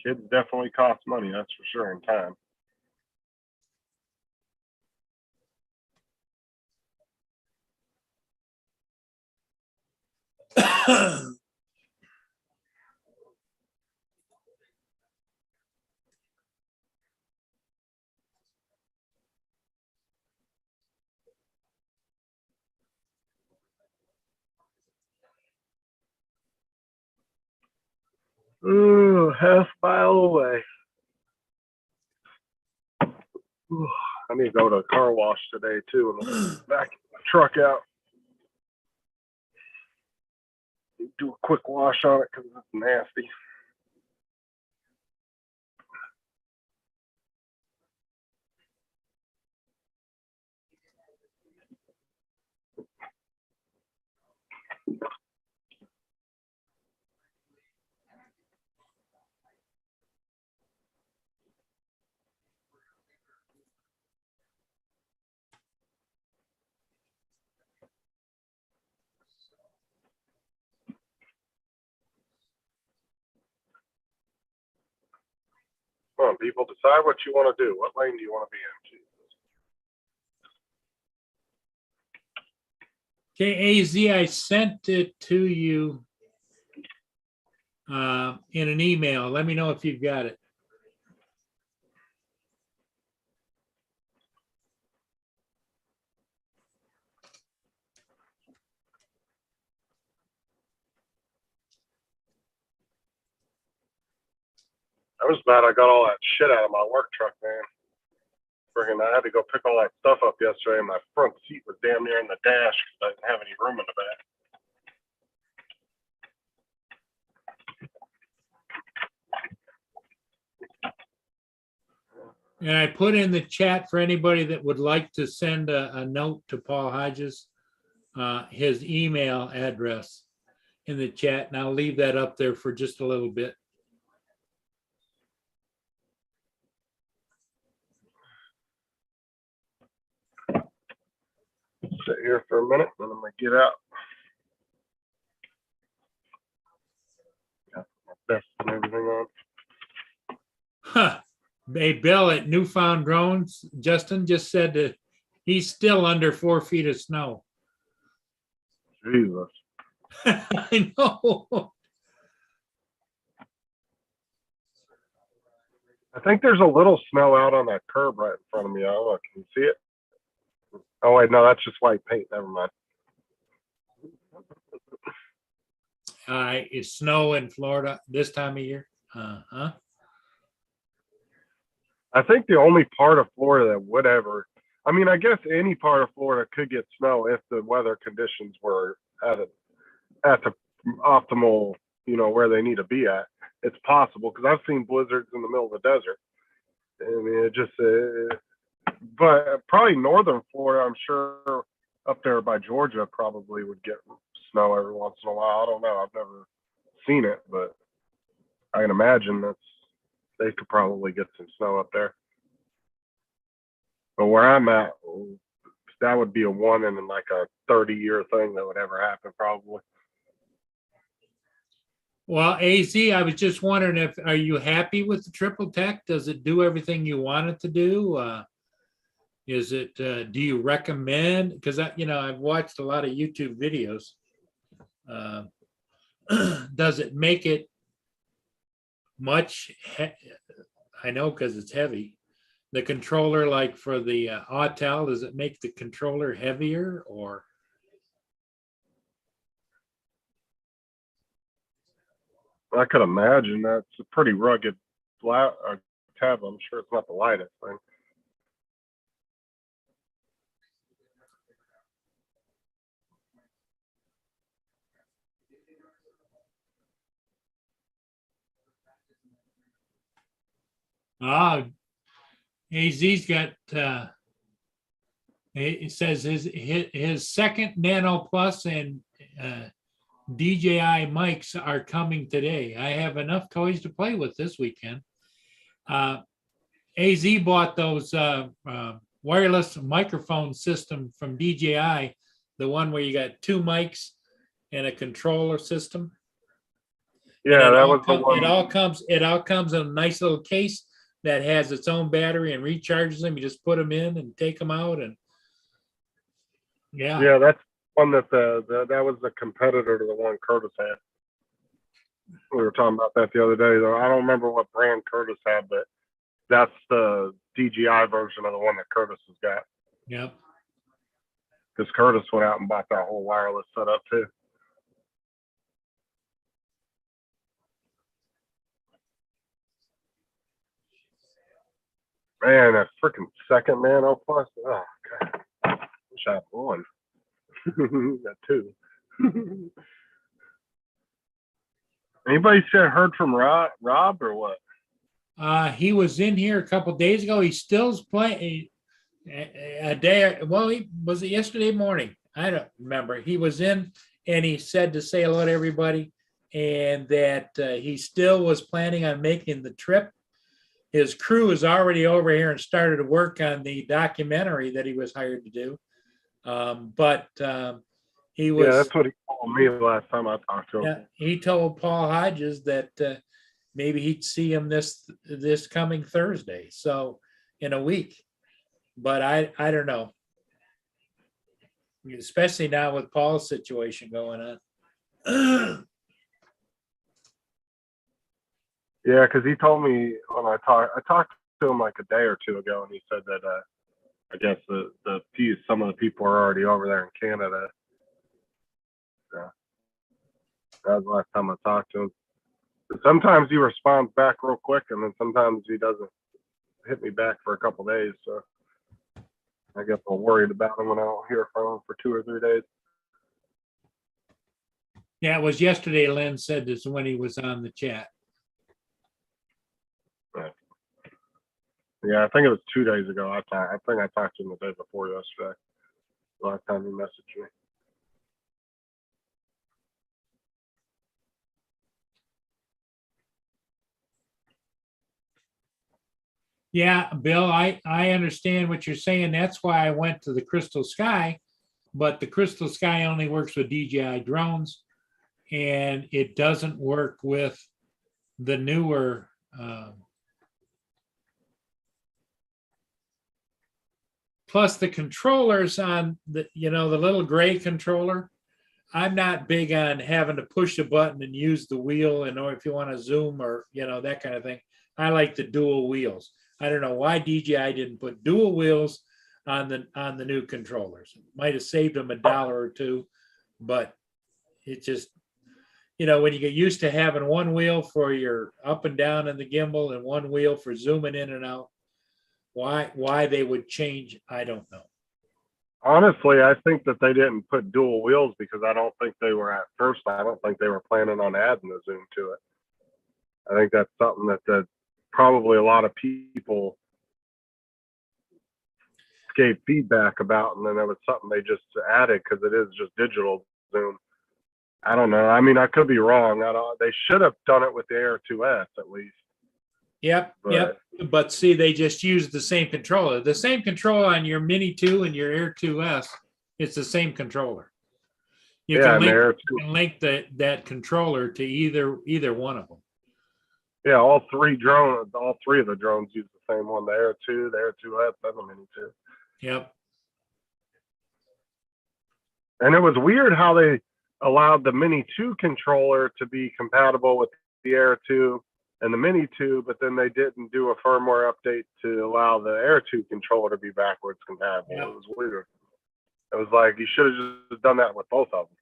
Kids definitely cost money, that's for sure, in time. Ooh, half mile away. Ooh, I need to go to a car wash today too and back my truck out. Do a quick wash on it because it's nasty. Come on, people, decide what you want to do. What lane do you want to be in? Okay, AZ, I sent it to you in an email. Let me know if you've got it. I was glad I got all that shit out of my work truck, man. Friggin', I had to go pick all that stuff up yesterday, and my front seat was damn near in the dash because I didn't have any room in the back. And I put in the chat for anybody that would like to send a note to Paul Hodges, his email address in the chat, and I'll leave that up there for just a little bit. Sit here for a minute, and then I'm gonna get out. Got my vest and everything on. Huh. Hey, Bill at Newfound Drones, Justin just said that he's still under 4 feet of snow. Jesus. I know. I think there's a little snow out on that curb right in front of me. I don't know. Can you see it? Oh, wait, no, that's just white paint. Never mind. It's snow in Florida this time of year. Uh-huh. I think the only part of Florida that would ever, I mean, I guess any part of Florida could get snow if the weather conditions were at the optimal, you know, where they need to be at. It's possible because I've seen blizzards in the middle of the desert. I mean, it just, but probably northern Florida, I'm sure up there by Georgia probably would get snow every once in a while. I don't know. I've never seen it, but I can imagine they could probably get some snow up there. But where I'm at, that would be a one in like a 30-year thing that would ever happen, probably. Well, AZ, I was just wondering are you happy with the triple tech? Does it do everything you want it to do? Is it, do you recommend? Because I've watched a lot of YouTube videos. Does it make it much? I know because it's heavy. The controller, like for the Autel, does it make the controller heavier or? I could imagine that's a pretty rugged tab. I'm sure it's not the lightest thing. AZ's got, it says his second Nano Plus and DJI mics are coming today. I have enough toys to play with this weekend. AZ bought those wireless microphone system from DJI, the one where you got 2 mics and a controller system. Yeah, that was the one. It all comes in a nice little case that has its own battery and recharges them. You just put them in and take them out, and yeah, that's one that that was the competitor to the one Curtis had. We were talking about that the other day, though. I don't remember what brand Curtis had, but that's the DJI version of the one that Curtis has got. Yep. Because Curtis went out and bought that whole wireless setup too. Man, that freaking second Nano Plus. Oh, God. Wish I had one. Got 2. Anybody heard from Rob or what? He was in here a couple days ago. He still's playing a day. Well, was it yesterday morning? I don't remember. He was in and he said to say hello to everybody and that he still was planning on making the trip. His crew is already over here and started to work on the documentary that he was hired to do. But he was. Yeah, that's what he told me last time I talked to him. Yeah, he told Paul Hodges that maybe he'd see him this coming Thursday. So in a week, but I don't know, especially now with Paul's situation going on. Yeah, because he told me when I talked to him like a day or two ago, and he said that I guess some of the people are already over there in Canada. So that was the last time I talked to him. Sometimes he responds back real quick, and then sometimes he doesn't hit me back for a couple days. So I guess I'm worried about him when I don't hear from him for 2 or 3 days. Yeah, it was yesterday. Lynn said this when he was on the chat. Yeah, I think it was 2 days ago. I think I talked to him the day before yesterday. The last time he messaged me. Yeah, Bill, I understand what you're saying. That's why I went to the Crystal Sky, but the Crystal Sky only works with DJI drones, and it doesn't work with the newer. Plus the controllers on the little gray controller. I'm not big on having to push a button and use the wheel, and or if you want to zoom or that kind of thing. I like the dual wheels. I don't know why DJI didn't put dual wheels on the new controllers. It might have saved them $1 or $2, but it just when you get used to having one wheel for your up and down in the gimbal and one wheel for zooming in and out, why they would change, I don't know. Honestly, I think that they didn't put dual wheels because I don't think they were planning on adding the zoom to it. I think that's something that probably a lot of people gave feedback about, and then it was something they just added because it is just digital zoom. I don't know. I mean, I could be wrong. They should have done it with the Air 2S at least. Yep. But see, they just used the same controller. The same controller on your Mini 2 and your Air 2S. It's the same controller. You can link that controller to either one of them. Yeah, all three of the drones use the same one: the Air 2, the Air 2S, and the Mini 2. Yep. And it was weird how they allowed the Mini 2 controller to be compatible with the Air 2 and the Mini 2, but then they didn't do a firmware update to allow the Air 2 controller to be backwards compatible. Yep. It was weird. It was like you should have just done that with both of them.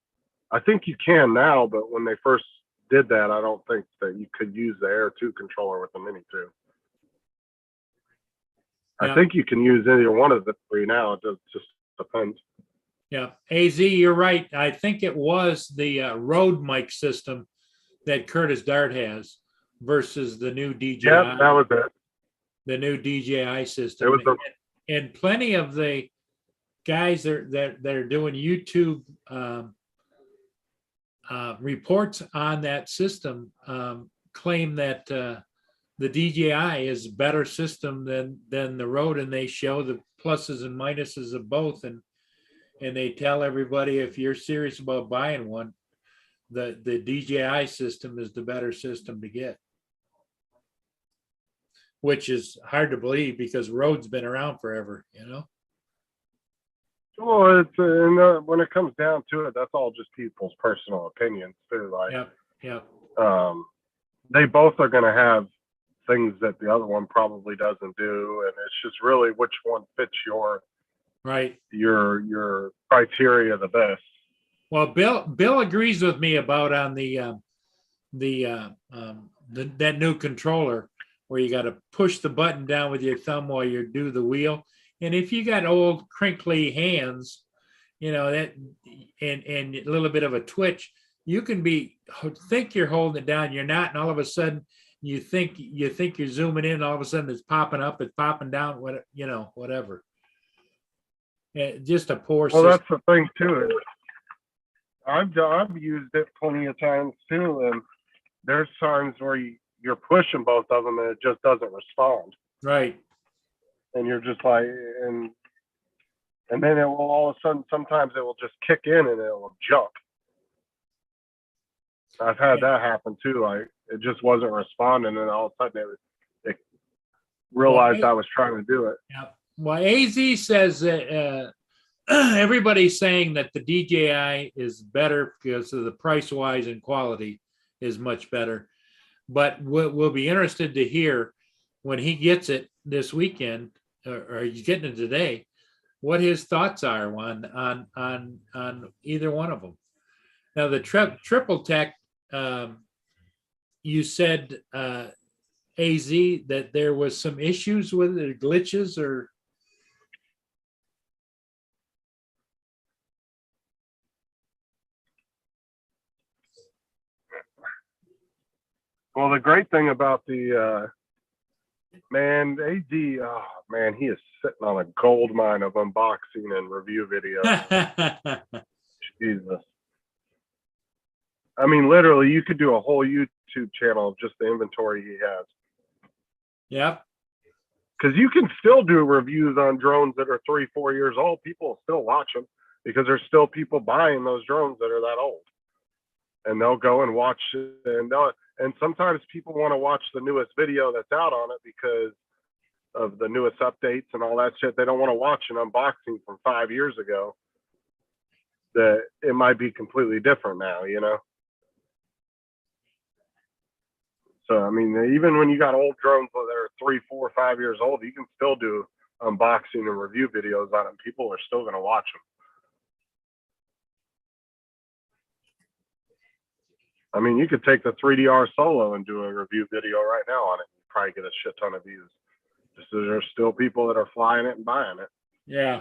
I think you can now, but when they first did that, I don't think that you could use the Air 2 controller with the Mini 2. Yeah. I think you can use either one of the three now. It just depends. Yeah, AZ, you're right. I think it was the Rode mic system that Curtis Dart has versus the new DJI. Yeah, that was it. The new DJI system. And plenty of the guys that are doing YouTube reports on that system claim that the DJI is a better system than the Rode, and they show the pluses and minuses of both, and they tell everybody, if you're serious about buying one, the DJI system is the better system to get, which is hard to believe because Rode's been around forever, Well, it's when it comes down to it, that's all just people's personal opinions too. Like, yeah. They both are going to have things that the other one probably doesn't do, and it's just really which one fits your criteria the best. Well, Bill agrees with me about on that new controller where you got to push the button down with your thumb while you do the wheel. And if you got old crinkly hands, that and a little bit of a twitch, you can think you're holding it down, you're not, and all of a sudden you think you're zooming in, all of a sudden it's popping up, it's popping down, whatever. Just a poor system. Well, that's the thing too. I've used it plenty of times too, and there's times where you're pushing both of them and it just doesn't respond. Right. And you're just like, and then it will all of a sudden, sometimes it will just kick in and it will jump. I've had that happen too. Like it just wasn't responding, and all of a sudden it realized I was trying to do it. Yeah. Well, AZ says that everybody's saying that the DJI is better because of the price wise and quality is much better. But we'll be interested to hear when he gets it this weekend, or he's getting it today, what his thoughts are on either one of them. Now the triple tech, you said AZ that there was some issues with it, glitches or. Well, the great thing about the man, AD, oh man, he is sitting on a gold mine of unboxing and review videos. Jesus. I mean, literally, you could do a whole YouTube channel of just the inventory he has. Yep. Because you can still do reviews on drones that are 3-4 years old. People will still watch them because there's still people buying those drones that are that old. And they'll go and watch it, and sometimes people want to watch the newest video that's out on it because of the newest updates and all that shit. They don't want to watch an unboxing from 5 years ago that it might be completely different now, you know? So, I mean, even when you got old drones that are 3, 4, 5 years old, you can still do unboxing and review videos on them. People are still going to watch them. I mean, you could take the 3DR Solo and do a review video right now on it. You'd probably get a shit ton of views. Just so there's still people that are flying it and buying it. Yeah.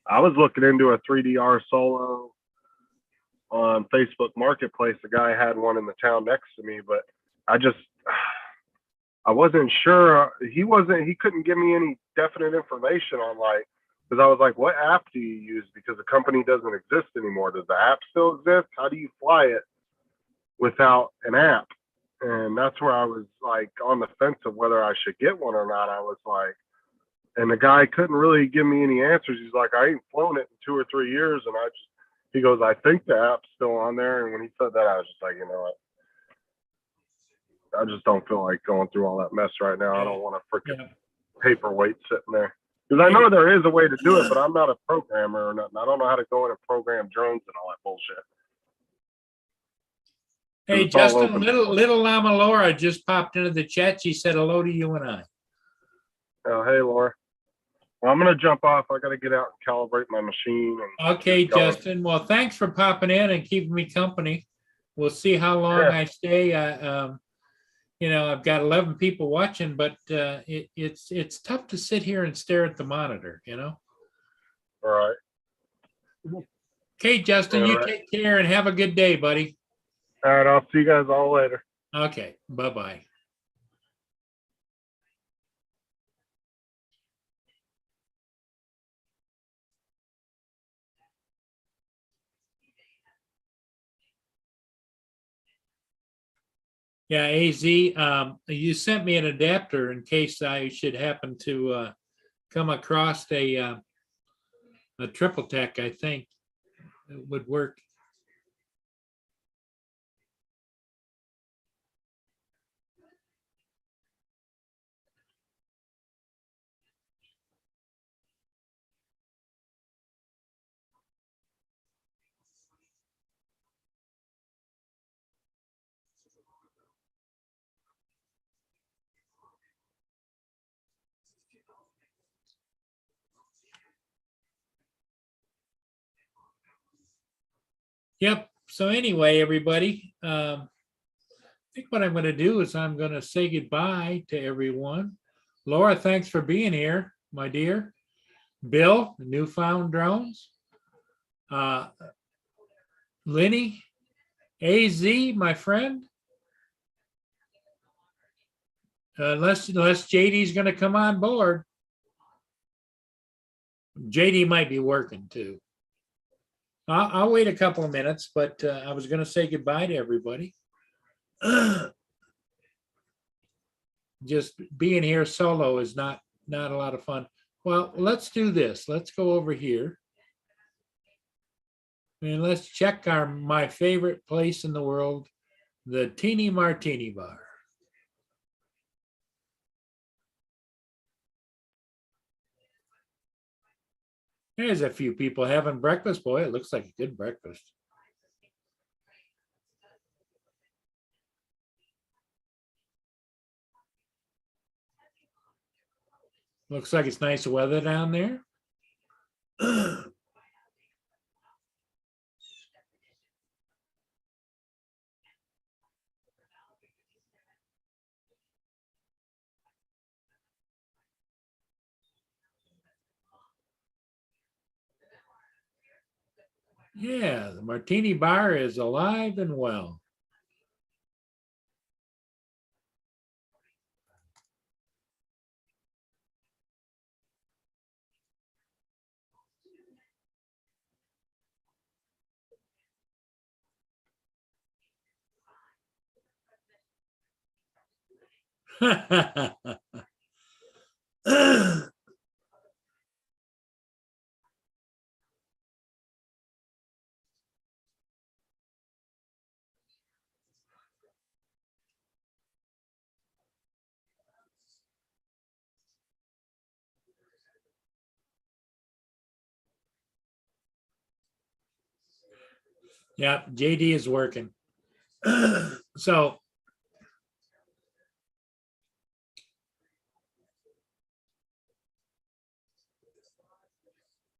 I was looking into a 3DR Solo on Facebook Marketplace. The guy had one in the town next to me, but I wasn't sure. He couldn't give me any definite information on, like, because I was like, what app do you use? Because the company doesn't exist anymore. Does the app still exist? How do you fly it without an app? And that's where I was like on the fence of whether I should get one or not. I was like, and the guy couldn't really give me any answers. He's like, I ain't flown it in 2 or 3 years. And he goes, I think the app's still on there. And when he said that, I was just like, you know what? I just don't feel like going through all that mess right now. I don't want a freaking paperweight sitting there. Because I know there is a way to do it, but I'm not a programmer or nothing. I don't know how to go in and program drones and all that bullshit. Hey, Justin, little Llama Laura just popped into the chat. She said hello to you and I. Oh, hey, Laura. Well, I'm going to jump off. I got to get out and calibrate my machine. Okay, Justin. Well, thanks for popping in and keeping me company. We'll see how long I stay. You know, I've got 11 people watching, but it's tough to sit here and stare at the monitor, you know? All right. Okay, Justin, you take care and have a good day, buddy. All right, I'll see you guys all later. Okay, bye-bye. Yeah, AZ, you sent me an adapter in case I should happen to come across a triple tech. I think it would work. Yep. So anyway, everybody, I think what I'm going to do is I'm going to say goodbye to everyone. Laura, thanks for being here, my dear. Bill, Newfound Drones. Lenny, AZ, my friend. Unless JD's going to come on board. JD might be working too. I'll wait a couple of minutes, but I was going to say goodbye to everybody. Just being here solo is not a lot of fun. Well, let's do this. Let's go over here. And let's check my favorite place in the world, The Teeny Martini Bar. There's a few people having breakfast. Boy, it looks like a good breakfast. Looks like it's nice weather down there. Yeah, the Martini Bar is alive and well. Yeah, JD is working. So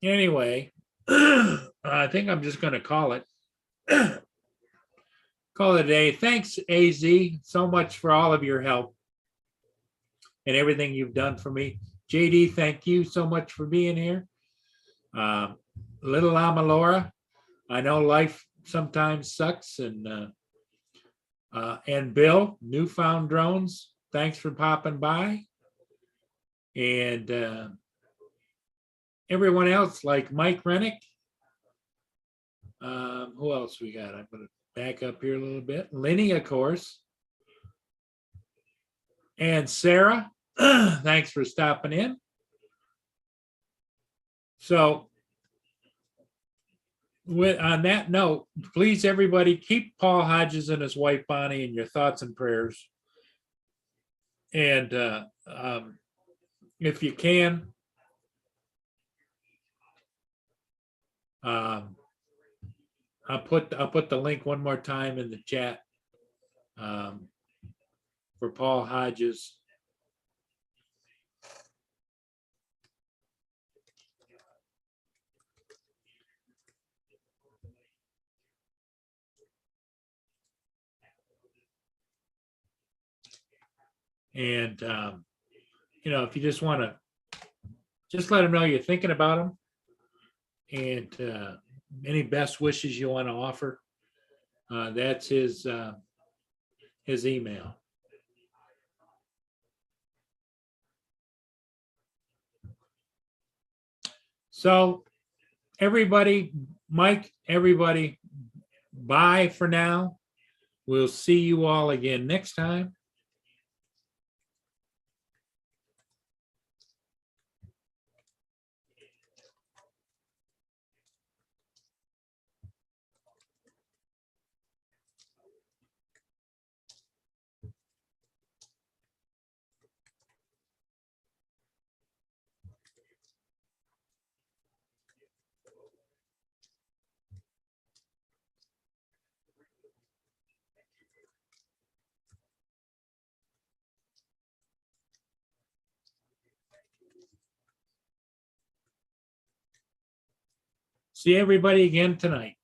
anyway, I think I'm just going to call it. Call it a day. Thanks, AZ, so much for all of your help and everything you've done for me. JD, thank you so much for being here. Little Amalora, I know life sometimes sucks, and Bill, Newfound Drones, thanks for popping by. And everyone else like Mike Rennick. Who else we got? I'm going to back up here a little bit. Lenny, of course. And Sarah, thanks for stopping in. So on that note, please, everybody, keep Paul Hodges and his wife, Bonnie, in your thoughts and prayers. And if you can, I'll put the link one more time in the chat for Paul Hodges. And if you just want to just let him know you're thinking about him, and any best wishes you want to offer, that's his email. So everybody, Mike, everybody, bye for now. We'll see you all again next time. See everybody again tonight.